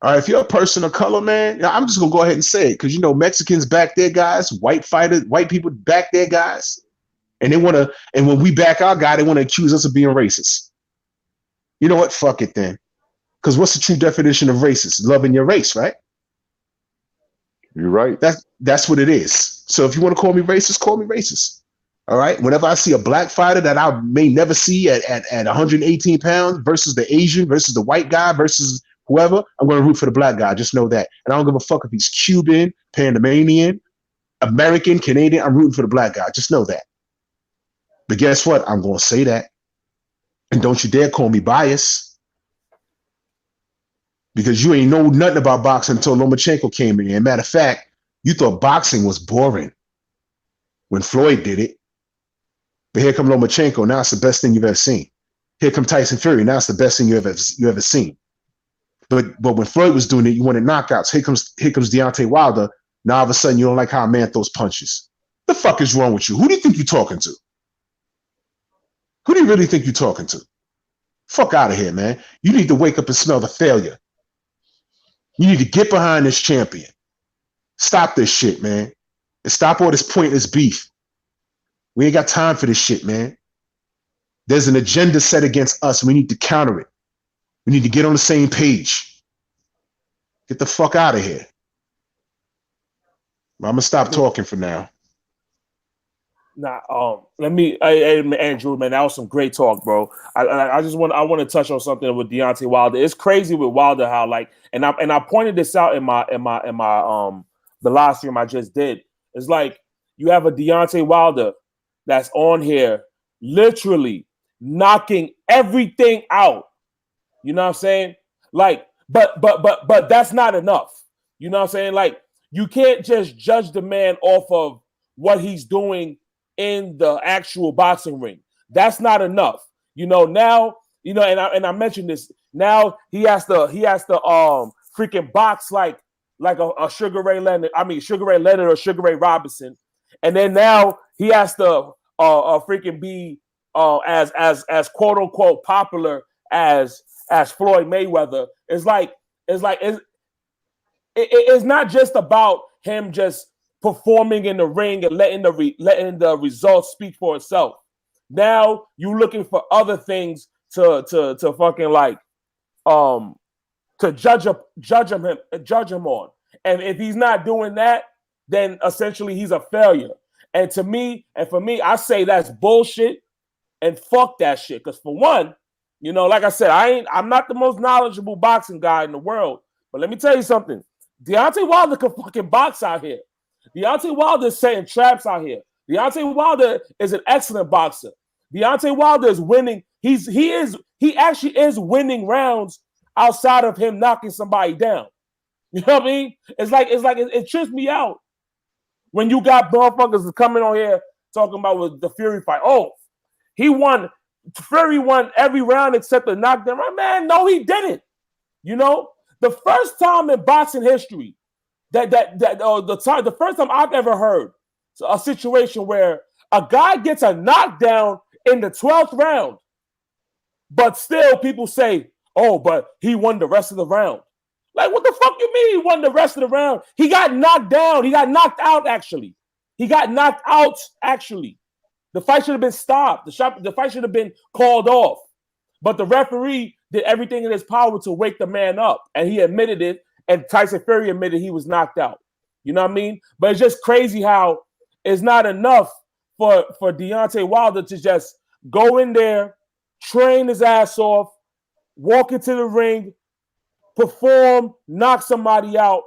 All right, if you're a person of color, man, I'm just gonna go ahead and say it because you know Mexicans back their guys, white people back their guys, and they want to. And when we back our guy, they want to accuse us of being racist. You know what? Fuck it then, because what's the true definition of racist? Loving your race, right? You're right. That's what it is. So if you want to call me racist, call me racist. All right. Whenever I see a black fighter that I may never see at 118 pounds versus the Asian versus the white guy versus whoever, I'm going to root for the black guy. Just know that. And I don't give a fuck if he's Cuban, Panamanian, American, Canadian. I'm rooting for the black guy. Just know that. But guess what? I'm going to say that. And don't you dare call me biased. Because you ain't know nothing about boxing until Lomachenko came in. Matter of fact, you thought boxing was boring when Floyd did it. But here come Lomachenko. Now it's the best thing you've ever seen. Here come Tyson Fury. Now it's the best thing you ever seen. But when Floyd was doing it, you wanted knockouts. Here comes Deontay Wilder. Now all of a sudden you don't like how a man throws punches. The fuck is wrong with you? Who do you think you're talking to? Who do you really think you're talking to? Fuck out of here, man. You need to wake up and smell the failure. You need to get behind this champion. Stop this shit, man. And stop all this pointless beef. We ain't got time for this shit, man. There's an agenda set against us. We need to counter it. We need to get on the same page. Get the fuck out of here. I'm gonna stop talking for now. Nah, Andrew, man, that was some great talk, bro. I want to touch on something with Deontay Wilder. It's crazy with Wilder how and I pointed this out in my the last stream I just did. It's like you have a Deontay Wilder that's on here literally knocking everything out. You know what I'm saying? Like, but that's not enough. You know what I'm saying? Like, you can't just judge the man off of what he's doing in the actual boxing ring. That's not enough. You know, now, you know, and I mentioned this. Now he has to freaking box like a Sugar Ray Leonard. I mean Sugar Ray Leonard or Sugar Ray Robinson. And then now he has to freaking be as quote unquote popular as Floyd Mayweather. It's not just about him just performing in the ring and letting the results speak for itself. Now you looking for other things to fucking to judge him on. And if he's not doing that, then essentially he's a failure. And for me, I say that's bullshit and fuck that shit. Because for one, you know, like I said, I'm not the most knowledgeable boxing guy in the world. But let me tell you something. Deontay Wilder can fucking box out here. Deontay Wilder is setting traps out here. Deontay Wilder is an excellent boxer. Deontay Wilder is winning. He actually is winning rounds outside of him knocking somebody down. You know what I mean? It trips me out when you got motherfuckers coming on here talking about with the Fury fight. Oh, Fury won every round except the knockdown. Man, no, he didn't. You know, the first time in boxing history the first time I've ever heard a situation where a guy gets a knockdown in the 12th round, but still people say, oh, but he won the rest of the round. Like, what the fuck you mean he won the rest of the round? He got knocked down. He got knocked out, actually. The fight should have been stopped. The fight should have been called off. But the referee did everything in his power to wake the man up, and he admitted it, and Tyson Fury admitted he was knocked out. You know what I mean? But it's just crazy how it's not enough for Deontay Wilder to just go in there, train his ass off, walk into the ring, perform, knock somebody out,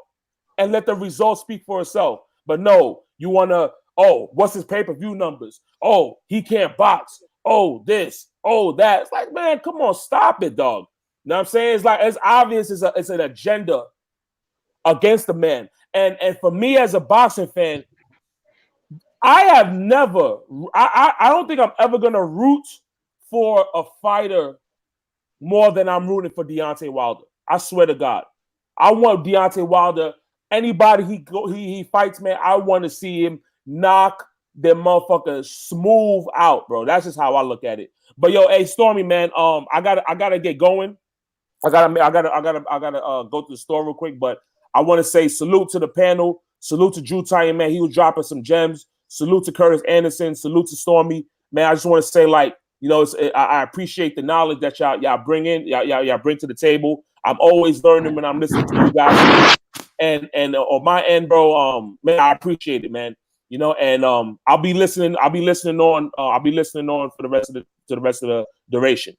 and let the results speak for itself. But no, you want to, oh, what's his pay-per-view numbers? Oh, he can't box. Oh, this. Oh, that. It's like, man, come on, stop it, dog. You know what I'm saying? It's like, it's obvious it's an agenda against the man. And for me as a boxing fan, I don't think I'm ever going to root for a fighter more than I'm rooting for Deontay Wilder. I swear to God. I want Deontay Wilder, anybody he fights, man, I want to see him knock them motherfuckers smooth out, bro. That's just how I look at it. But yo, hey, Stormy, man, I gotta get going. I gotta go to the store real quick, but I want to say salute to the panel, salute to Drew Tyan, man. He was dropping some gems. Salute to Curtis Anderson, salute to Stormy, man. I just want to say, like, you know, I appreciate the knowledge that y'all bring in, y'all bring to the table. I'm always learning when I'm listening to you guys, and on my end, bro, man, I appreciate it, man. You know, and I'll be listening on for the rest of the duration.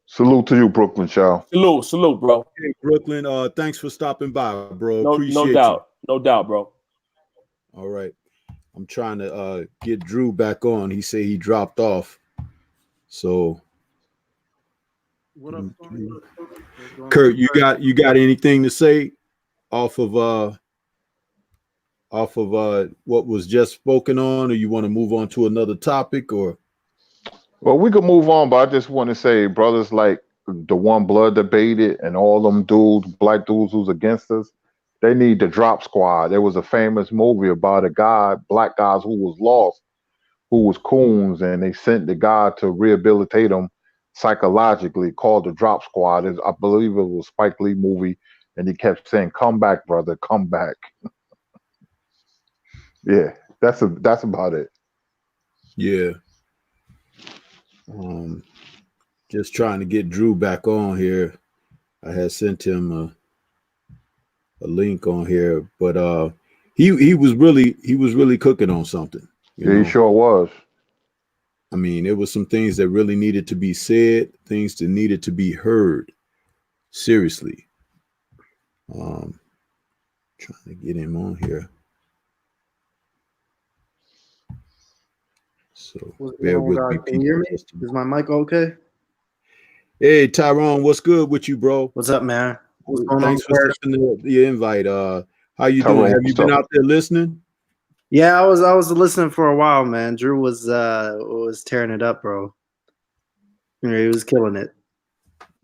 Salute to you, Brooklyn Shaw. Salute, bro. Hey, Brooklyn, thanks for stopping by, bro. No doubt, bro. All right. I'm trying to get Drew back on. He said he dropped off. So What up, Kurt, you got anything to say off of what was just spoken on, or you want to move on to another topic? Or Well, we could move on, but I just want to say, brothers like the One Blood debated and all them dudes, black dudes who's against us, they need the drop squad. There was a famous movie about a guy, black guys who was lost, who was coons, and they sent the guy to rehabilitate him psychologically called the Drop Squad. I believe it was a Spike Lee movie, and he kept saying, "Come back, brother, come back." Yeah, that's about it. Yeah. Just trying to get Drew back on here. I had sent him a link on here, but he was really cooking on something. You Yeah, he know, sure was. I mean, it was some things that really needed to be said, things that needed to be heard seriously. Trying to get him on here. So What's going bear on, with me, guys? Can you hear people. me? Is my mic okay? Hey Tyrone, what's good with you, bro? What's up, man? What's going on, Thanks for Kurt? sending the invite. How you doing? Tyrone, Have you what's been up? out there listening? Yeah, I was listening for a while, man. Drew was tearing it up, bro. You know, he was killing it.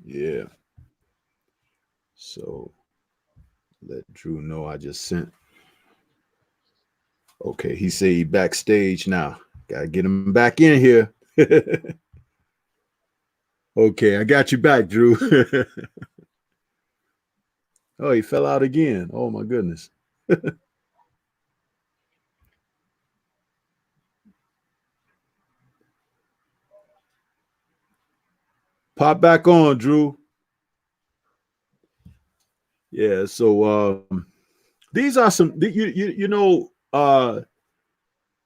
Yeah. So let Drew know I just sent. Okay, he said he backstage now. Gotta get him back in here. Okay, I got you back, Drew. Oh, he fell out again. Oh my goodness. Pop back on, Drew. Yeah, so these are some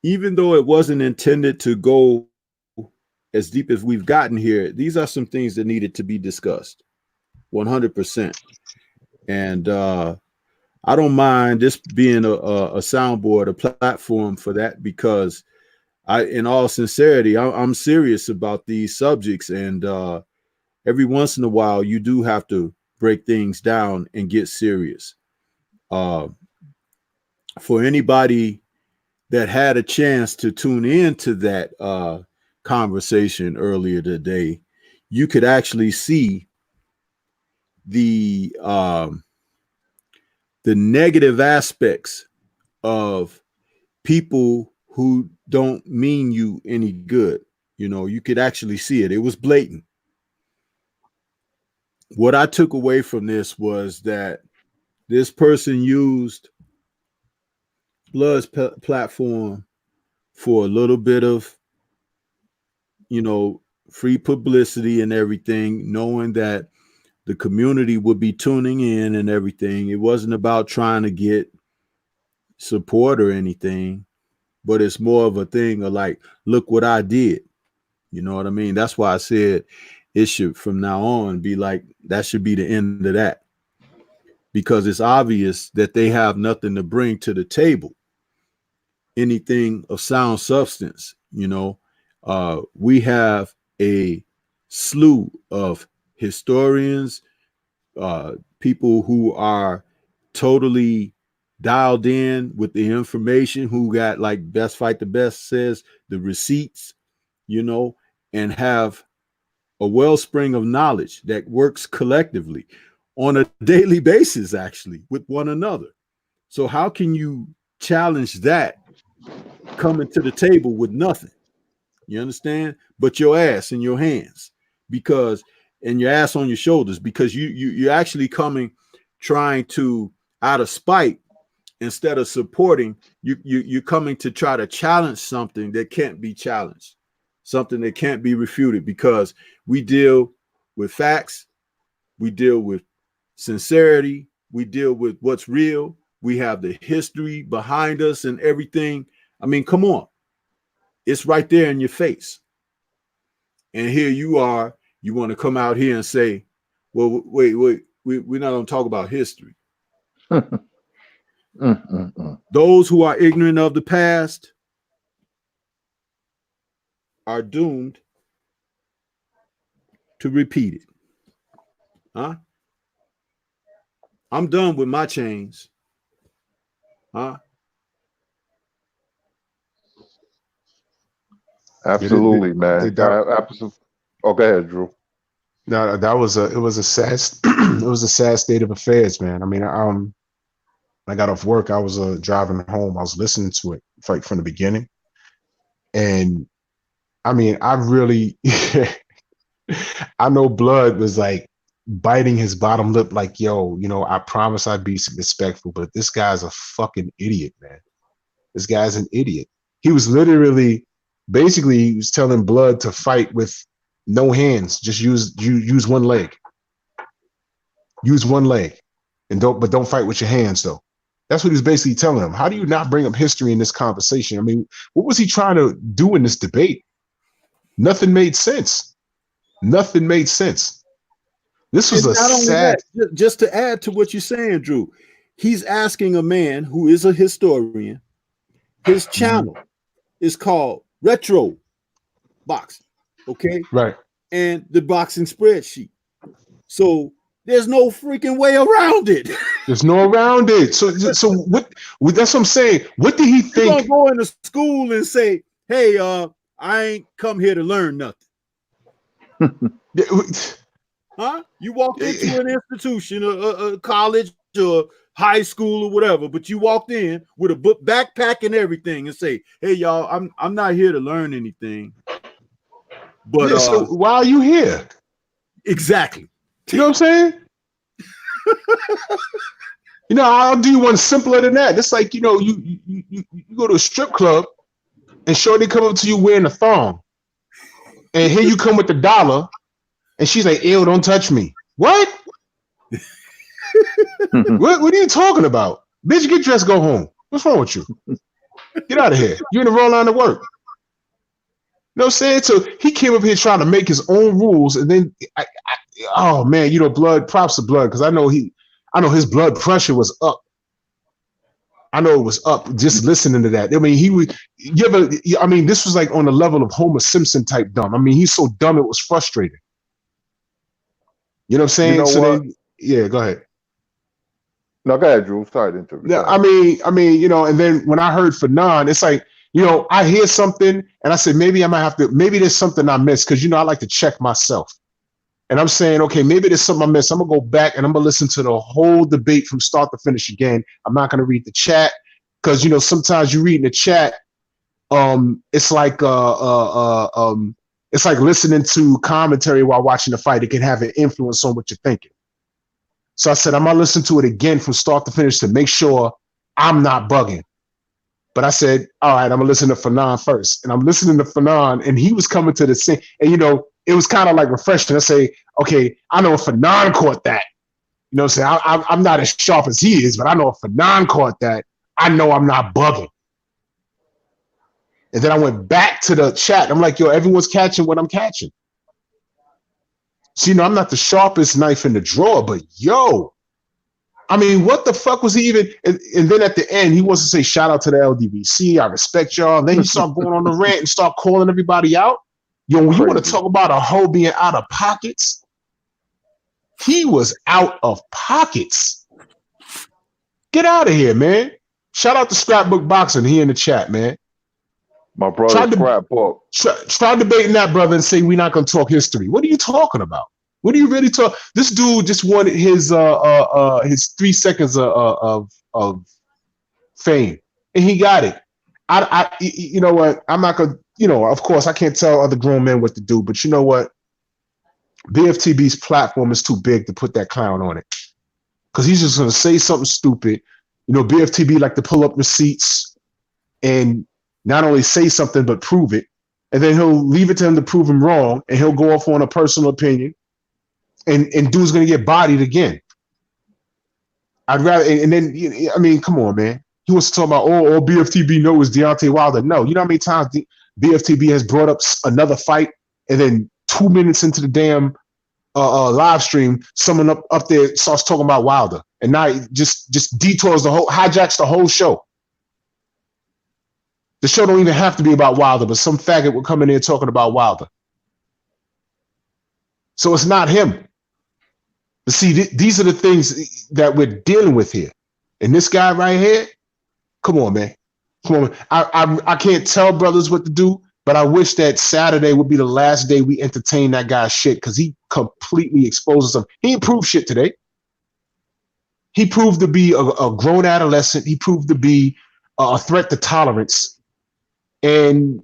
even though it wasn't intended to go as deep as we've gotten here, these are some things that needed to be discussed 100%. And I don't mind this being a soundboard, a platform for that, because in all sincerity, I'm serious about these subjects. And every once in a while, you do have to break things down and get serious. For anybody that had a chance to tune into that conversation earlier today, you could actually see the negative aspects of people who don't mean you any good. You know, you could actually see it. It was blatant. What I took away from this was that this person used Blood's platform for a little bit of, free publicity and everything, knowing that the community would be tuning in and everything. It wasn't about trying to get support or anything, but it's more of a thing of like, look what I did. You know what I mean? That's why I said it should from now on be like, that should be the end of that, because it's obvious that they have nothing to bring to the table, anything of sound substance. We have a slew of historians, people who are totally dialed in with the information, who got, like Best Fight the Best says, the receipts, and have a wellspring of knowledge that works collectively on a daily basis, actually, with one another. So how can you challenge that coming to the table with nothing? You understand? But your ass in your hands, because and your ass on your shoulders, because you're actually coming trying to, out of spite, instead of supporting, you're coming to try to challenge something that can't be challenged, something that can't be refuted, because we deal with facts, we deal with sincerity, we deal with what's real, we have the history behind us and everything. I mean, come on, it's right there in your face. And here you are, you want to come out here and say, well, wait, we're not going to talk about history. Those who are ignorant of the past are doomed to repeat it. Huh? I'm done with my chains. Huh? Absolutely, man. Absolutely. Oh, go ahead, Drew. No, it was a sad it was a sad state of affairs, man. I mean, I got off work. I was driving home. I was listening to it like from the beginning, and I mean, I really, I know Blood was like biting his bottom lip, like, "Yo, I promise I'd be respectful, but this guy's a fucking idiot, man. This guy's an idiot." He was literally, basically, he was telling Blood to fight with no hands, just use one leg, and don't fight with your hands though. That's what he was basically telling him. How do you not bring up history in this conversation? I mean, what was he trying to do in this debate? Nothing made sense. Nothing made sense. This was a sad. Just to add to what you're saying, Drew, he's asking a man who is a historian. His channel is called Retro Boxing. Okay. Right. And the boxing spreadsheet. So there's no freaking way around it. There's no around it. So what? That's what I'm saying. What did he think? You're gonna go into school and say, "Hey, I ain't come here to learn nothing." Huh? You walked into an institution, a college or high school or whatever, but you walked in with a book backpack and everything and say, "Hey, y'all, I'm not here to learn anything." But so why are you here? Exactly. You know what I'm saying? I'll do you one simpler than that. It's like, you go to a strip club and shorty come up to you wearing a thong. And here you come with the $1 and she's like, "Ew, don't touch me." What? What are you talking about? Bitch, get dressed, go home. What's wrong with you? Get out of here. You're in the wrong line of work. You know what I'm saying? So he came up here trying to make his own rules, and then oh man, Blood, props to Blood, because I know his blood pressure was up. I know it was up just listening to that. I mean, this was like on the level of Homer Simpson type dumb. I mean, he's so dumb it was frustrating. You know what I'm saying? Yeah, go ahead. No, go ahead, Drew. Sorry to interrupt. Yeah, I mean, and then when I heard Fanon, it's like, I hear something and I said, maybe there's something I missed, because I like to check myself. And I'm saying, okay, maybe there's something I missed. I'm gonna go back and I'm gonna listen to the whole debate from start to finish again. I'm not gonna read the chat, because sometimes you read in the chat, it's like listening to commentary while watching the fight. It can have an influence on what you're thinking. So I said, I'm gonna listen to it again from start to finish to make sure I'm not bugging. But I said, all right, I'm gonna listen to Fanon first. And I'm listening to Fanon, and he was coming to the same, and it was kind of like refreshing. I say, okay, I know if Fanon caught that, what I'm saying? I'm not as sharp as he is, but I know if Fanon caught that, I know I'm not bugging. And then I went back to the chat. I'm like, yo, everyone's catching what I'm catching. So, I'm not the sharpest knife in the drawer, but yo, I mean, what the fuck was he even? And then at the end, he wants to say, shout out to the LDVC. I respect y'all. And then he started going on the rant and start calling everybody out. Yo, when you want to talk about a hoe being out of pockets, he was out of pockets. Get out of here, man. Shout out to Scrapbook Boxing. He in the chat, man. My brother Scrapbook. Try debating that, brother, and say we're not going to talk history. What are you talking about? What are you really talking? This dude just wanted his 3 seconds of fame, and he got it. You know what? I'm not gonna. Of course, I can't tell other grown men what to do, but you know what? BFTB's platform is too big to put that clown on it, because he's just gonna say something stupid. BFTB like to pull up receipts and not only say something but prove it, and then he'll leave it to him to prove him wrong, and he'll go off on a personal opinion. And dude's gonna get bodied again. I'd rather, and then I mean, come on, man. He wants to talk about all BFTB knows Deontay Wilder. No, you know how many times BFTB has brought up another fight, and then 2 minutes into the damn live stream, someone up there starts talking about Wilder, and now he just detours hijacks the whole show. The show don't even have to be about Wilder, but some faggot will come in there talking about Wilder. So it's not him. But see, these are the things that we're dealing with here. And this guy right here, come on, man. Come on, man. I can't tell brothers what to do, But I wish that Saturday would be the last day we entertain that guy's shit because he completely exposes himself. He ain't proved shit today. He proved to be a grown adolescent. He proved to be a threat to tolerance. And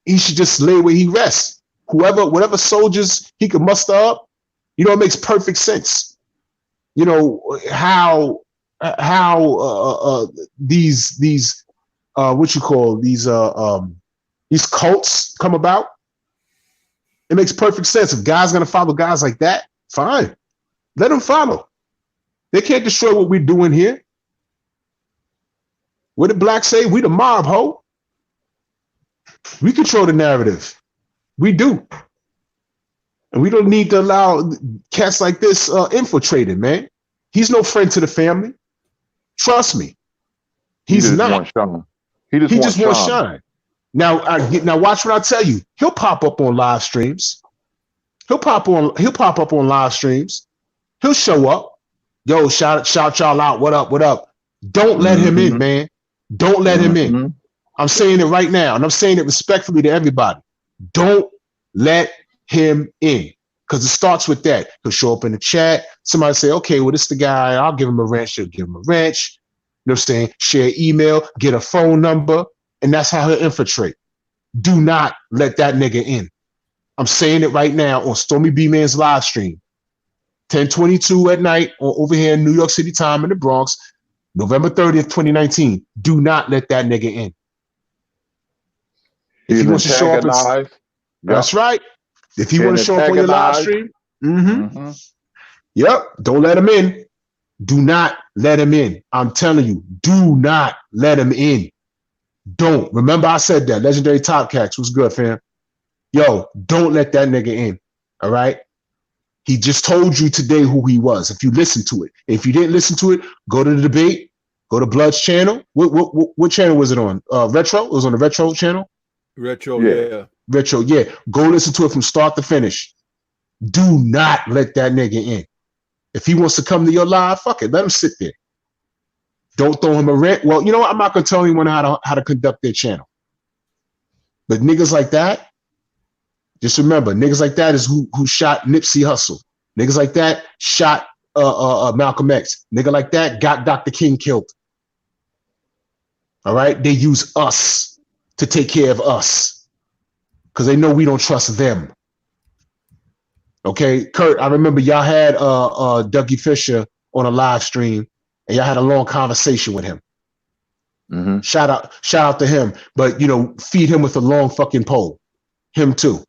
he should just lay where he rests. Whatever soldiers he could muster up, you know, it makes perfect sense. You know, how these what you call these cults come about. It makes perfect sense. If guys gonna follow guys like that, fine. Let them follow. They can't destroy what we're doing here. What did Black say? We the mob, ho. We control the narrative. We do. And we don't need to allow cats like this infiltrated, man. He's no friend to the family. Trust me. He's not. He just wants shine. Now watch what I tell you. He'll pop up on live streams. He'll pop up on live streams. He'll show up. Yo, shout y'all out. What up? What up? Don't let him in, man. Don't let him in. I'm saying it right now, and I'm saying it respectfully to everybody. Don't let him in. Because it starts with that. He'll show up in the chat. Somebody say, okay, well, this is the guy. I'll give him a wrench. He'll give him a wrench. You know what I'm saying? Share email, get a phone number, and that's how he'll infiltrate. Do not let that nigga in. I'm saying it right now on Stormybman's live stream. 10:22 at night over here in New York City time in the Bronx, November 30th, 2019. Do not let that nigga in. If he wants to show up, that's right. If he want to show up on your live stream, yep, don't let him in. Do not let him in. I'm telling you, do not let him in. Don't. Remember I said that. Legendary Top Cats. What's good, fam? Yo, don't let that nigga in. All right? He just told you today who he was. If you listen to it. If you didn't listen to it, go to the debate. Go to Blood's channel. What channel was it on? Retro? It was on the Retro channel? Retro, yeah. Retro, yeah. Go listen to it from start to finish. Do not let that nigga in. If he wants to come to your live, fuck it. Let him sit there. Don't throw him a rent. Well, you know what? I'm not going to tell anyone how to conduct their channel. But niggas like that, just remember, niggas like that is who shot Nipsey Hussle. Niggas like that shot Malcolm X. Nigga like that got Dr. King killed. All right? They use us to take care of us because they know we don't trust them. Okay, Kurt, I remember y'all had Dougie Fisher on a live stream and y'all had a long conversation with him. Shout out to him. But, you know, feed him with a long fucking pole. Him too.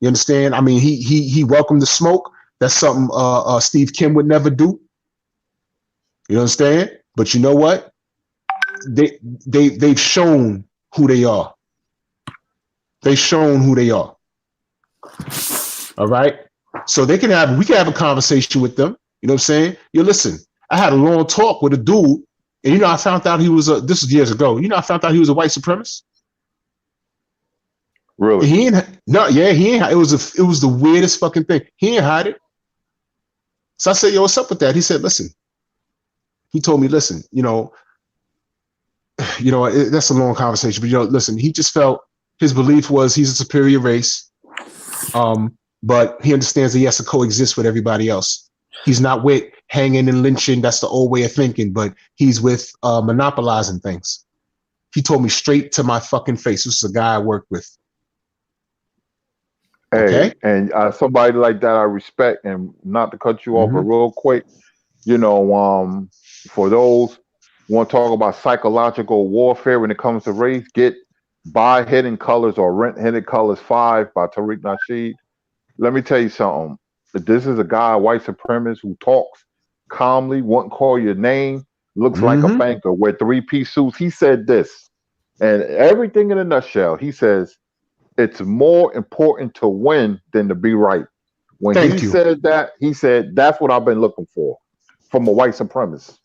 You understand? I mean, he welcomed the smoke. That's something Steve Kim would never do. You understand? But you know what? They've shown who they are. They've shown who they are. All right. So we can have a conversation with them. You know what I'm saying? You listen, I had a long talk with a dude, and you know, I found out he was this was years ago. You know, I found out he was a white supremacist. Really? He ain't it was the weirdest fucking thing. He ain't hide it. So I said, yo, what's up with that? He said, listen. He told me, listen, that's a long conversation, but listen, he just felt his belief was he's a superior race. But he understands that he has to coexist with everybody else. He's not with hanging and lynching. That's the old way of thinking, but he's with monopolizing things. He told me straight to my fucking face. This is a guy I worked with. Hey, okay? And somebody like that I respect, and not to cut you off, but real quick, for those who want to talk about psychological warfare when it comes to race, get Buy Hidden Colors or Rent Hidden Colors 5 by Tariq Nasheed. Let me tell you something. This is a guy, a white supremacist, who talks calmly, won't call your name, looks like a banker, wear three-piece suits. He said this, and everything in a nutshell. He says, it's more important to win than to be right. When said that, he said, that's what I've been looking for from a white supremacist.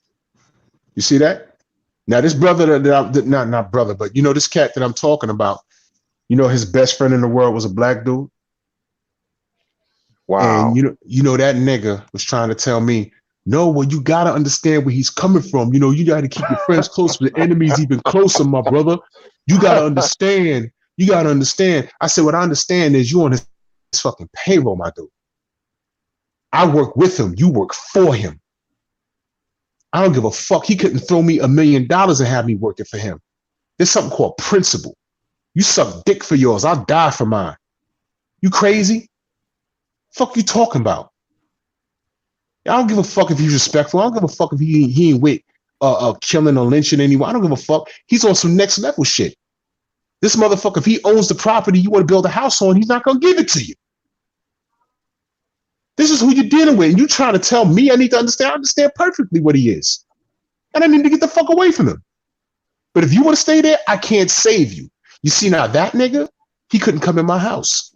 You see that? Now, this brother, not brother, but this cat that I'm talking about, his best friend in the world was a black dude. Wow. And that nigga was trying to tell me, no, well, you got to understand where he's coming from. You got to keep your friends close, but the enemy's even closer, my brother. You got to understand You got to understand. I said, what I understand is you on his fucking payroll, my dude. I work with him. You work for him. I don't give a fuck. He couldn't throw me $1 million and have me working for him. There's something called principle. You suck dick for yours. I'll die for mine. You crazy? Fuck you talking about? I don't give a fuck if he's respectful. I don't give a fuck if he ain't with killing or lynching anyone. I don't give a fuck. He's on some next level shit. This motherfucker, if he owns the property you want to build a house on, he's not gonna give it to you. This is who you're dealing with. And you trying to tell me I need to understand? I understand perfectly what he is. And I need to get the fuck away from him. But if you want to stay there, I can't save you. You see, now that nigga, he couldn't come in my house.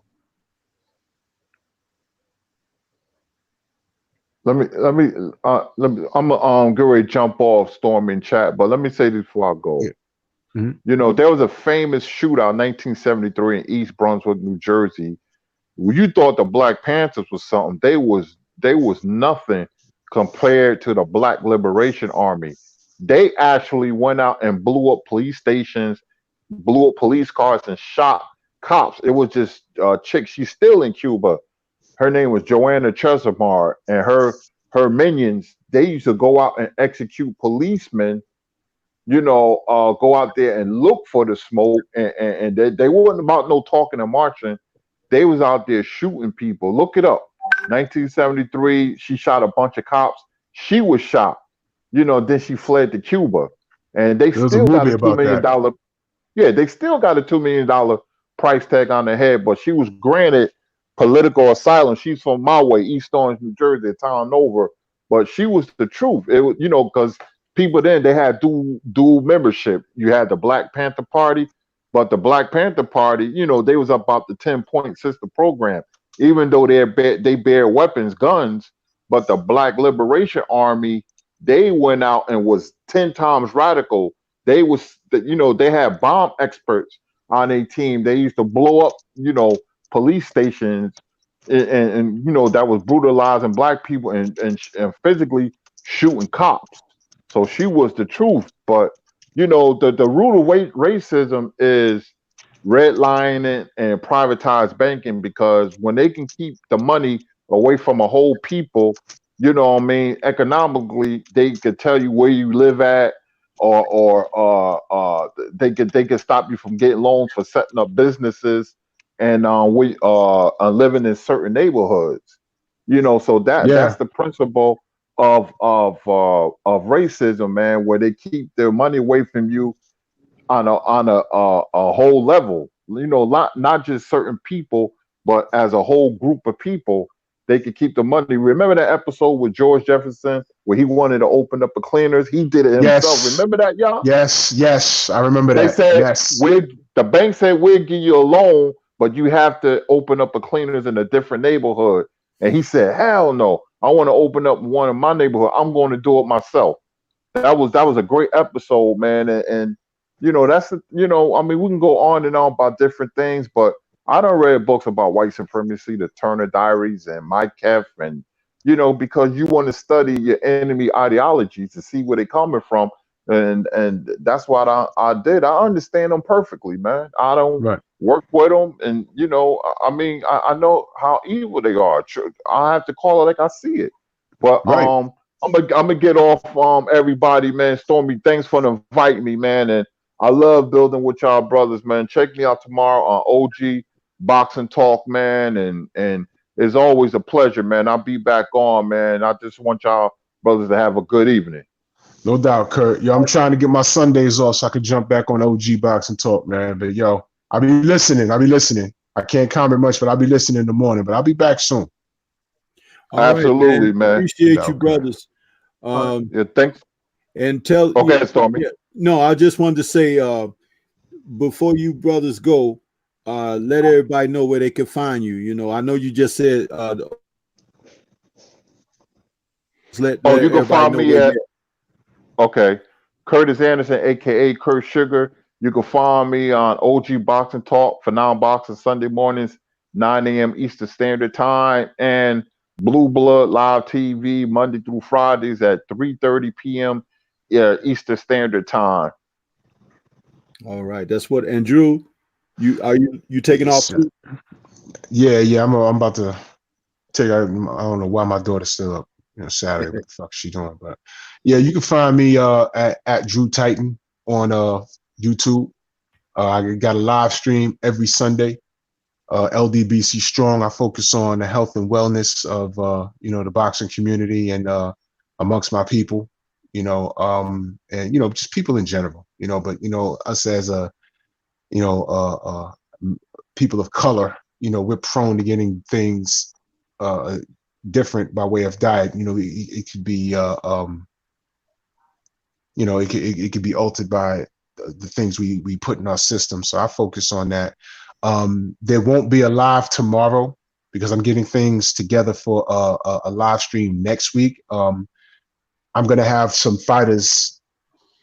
Let me. I'm get ready to jump off Storm in chat, but let me say this before I go. Yeah. Mm-hmm. You know, there was a famous shootout in 1973 in East Brunswick, New Jersey. You thought the Black Panthers was something. They was nothing compared to the Black Liberation Army. They actually went out and blew up police stations, blew up police cars, and shot cops. It was just a chick. She's still in Cuba. Her name was Joanna Chesimard, and her minions. They used to go out and execute policemen. You know, go out there and look for the smoke, and they wasn't about no talking and marching. They was out there shooting people. Look it up. 1973, she shot a bunch of cops. She was shot. You know, then she fled to Cuba, and they still got a $2 million. Yeah, they still got a $2 million price tag on their head, but she was granted political asylum. She's from my way, East Orange, New Jersey, a town over. But she was the truth. It was, you know, because people then they had dual membership. You had the Black Panther Party, but the Black Panther Party, you know, they was about the 10-point system program. Even though they bear weapons, guns, but the Black Liberation Army, they went out and was 10 times radical. They was, you know, they had bomb experts on a team. They used to blow up, you know, police stations, and you know, that was brutalizing Black people and physically shooting cops. So she was the truth. But you know, the root of racism is redlining and privatized banking, because when they can keep the money away from a whole people, you know what I mean, economically, they could tell you where you live at, or they could stop you from getting loans for setting up businesses and living in certain neighborhoods. You know, so that's the principle of racism, man, where they keep their money away from you on a whole level. You know, not just certain people, but as a whole group of people. They could keep the money. Remember that episode with George Jefferson where he wanted to open up a cleaners? He did it himself. Yes. Remember that, y'all? Yes, I remember that. They said, yes. The bank said, we'll give you a loan, but you have to open up a cleaners in a different neighborhood. And he said, hell no. I want to open up one in my neighborhood. I'm going to do it myself. That was a great episode, man. And you know, you know, I mean, we can go on and on about different things, but I done read books about white supremacy, the Turner Diaries and Mike Keff, and you know, because you want to study your enemy ideologies to see where they're coming from, and that's what I did. I understand them perfectly, man. I don't work with them, and you know, I mean, I know how evil they are. I have to call it like I see it. But I'm gonna get off everybody, man. Stormy, thanks for inviting me, man, and I love building with y'all brothers, man. Check me out tomorrow on OG Boxing Talk, man, and it's always a pleasure, man. I'll be back on, man. I just want y'all brothers to have a good evening. No doubt, Kurt. Yo, I'm trying to get my Sundays off so I can jump back on OG Boxing Talk, man. But yo, I'll be listening. I can't comment much, but I'll be listening in the morning. But I'll be back soon. Absolutely, man. Appreciate you, brothers. Yeah, thanks. And tell Stormy. Yeah, no, I just wanted to say before you brothers go, let everybody know where they can find you. You know, I know you just said you can find me at Curtis Anderson, aka Kurt Sugar. You can find me on OG Boxing Talk for non-boxing Sunday mornings, 9 a.m. Eastern Standard Time, and Blue Blood Live TV Monday through Fridays at 3:30 p.m. Eastern Standard Time. All right, that's what Andrew. You taking off too? Yeah. I'm about to take. I don't know why my daughter's still up. Saturday. What the fuck is she doing? But yeah, you can find me at Drew Titan on YouTube. I got a live stream every Sunday. LDBC Strong. I focus on the health and wellness of the boxing community and amongst my people. And just people in general. But us as a people of color. We're prone to getting things different by way of diet. It could be it could be altered by the things we put in our system. So I focus on that. There won't be a live tomorrow because I'm getting things together for a live stream next week. I'm going to have some fighters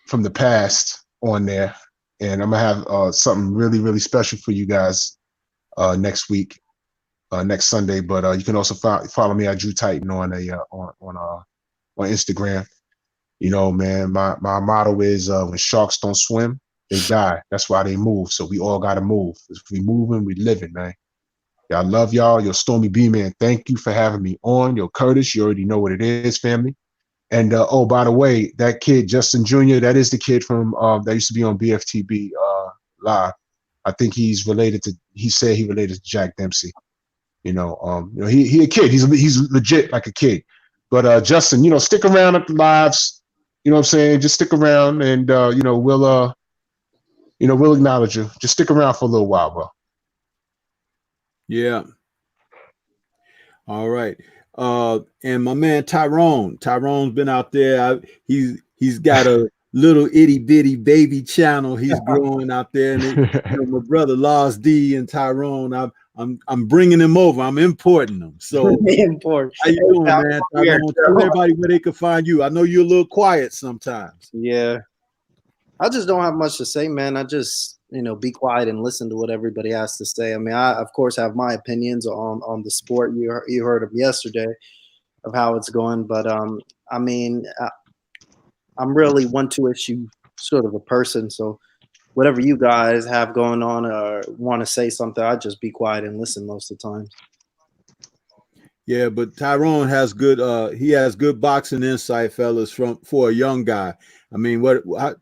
from the past on there, and I'm going to have something really, really special for you guys next week, next Sunday. But you can also follow me at Drew Titan on Instagram. Man, my motto is when sharks don't swim, they die. That's why they move. So we all got to move. If we moving, we living, man. I love y'all. Yo, Stormybman, thank you for having me on. Yo, Curtis, you already know what it is, family. And by the way, that kid, Justin Jr., that is the kid from that used to be on BFTB Live. I think he said he related to Jack Dempsey. He a kid. He's legit like a kid. But Justin, stick around at the lives. You know what I'm saying? Just stick around and we'll acknowledge you. Just stick around for a little while, bro. Yeah. All right. And my man Tyrone's been out there. He's got a little itty bitty baby channel. He's growing out there, and my brother Lars D and Tyrone. I'm bringing them over. I'm importing them. So how you doing, man? Tyrone, tell everybody where they can find you. I know you're a little quiet sometimes. Yeah, I just don't have much to say, man. I just be quiet and listen to what everybody has to say. I mean, I of course have my opinions on the sport. You heard them yesterday of how it's going, but I mean, I'm really one-two issue sort of a person. So whatever you guys have going on or want to say something, I just be quiet and listen most of the time. Yeah, but Tyrone has good boxing insight, fellas, for a young guy. I mean,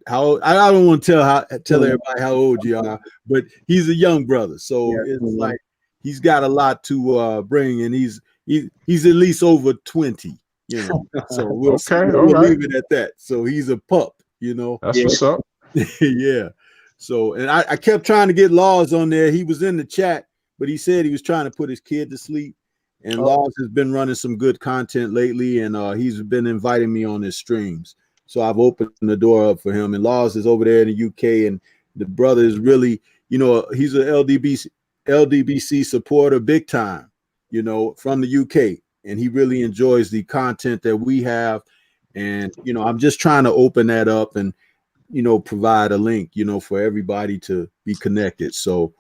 how I don't want to tell everybody how old you are, but he's a young brother, so it's like he's got a lot to bring, and he's at least over 20, So we'll leave it at that. So he's a pup, That's what's up. Yeah. So, and I kept trying to get Laws on there. He was in the chat, but he said he was trying to put his kid to sleep. And Laws has been running some good content lately, and he's been inviting me on his streams. So I've opened the door up for him. And Laws is over there in the UK, and the brother is really, he's a LDBC supporter big time, from the UK. And he really enjoys the content that we have. And, I'm just trying to open that up and, provide a link, for everybody to be connected. So,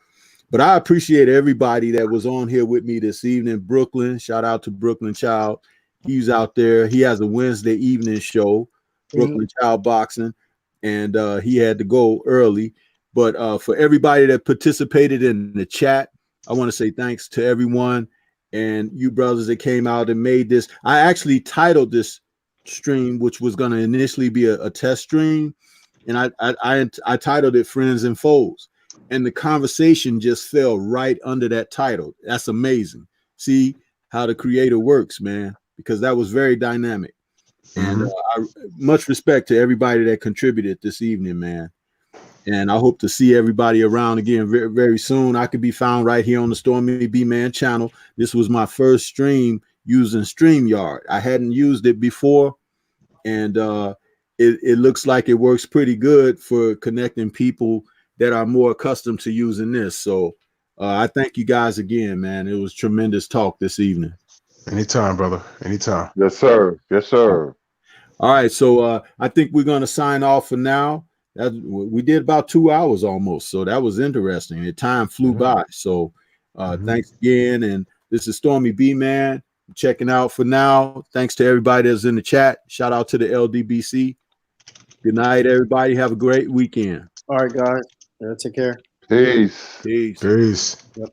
but I appreciate everybody that was on here with me this evening. Brooklyn, shout out to Brooklyn Child. He's out there. He has a Wednesday evening show, Brooklyn Child Boxing, and he had to go early. But for everybody that participated in the chat, I want to say thanks to everyone and you brothers that came out and made this. I actually titled this stream, which was going to initially be a test stream, and I titled it Friends and Foes. And the conversation just fell right under that title. That's amazing. See how the creator works, man, because that was very dynamic. And much respect to everybody that contributed this evening, man. And I hope to see everybody around again very, very soon. I could be found right here on the Stormybman channel. This was my first stream using StreamYard. I hadn't used it before, and it looks like it works pretty good for connecting people that are more accustomed to using this. So I thank you guys again, man. It was tremendous talk this evening. Anytime, brother. Anytime. Yes, sir. Yes, sir. All right. So I think we're going to sign off for now. We did about 2 hours almost. So that was interesting. The time flew by. So thanks again. And this is Stormybman checking out for now. Thanks to everybody that's in the chat. Shout out to the LDBC. Good night, everybody. Have a great weekend. All right, guys. Take care. Peace. Peace. Peace. Yep.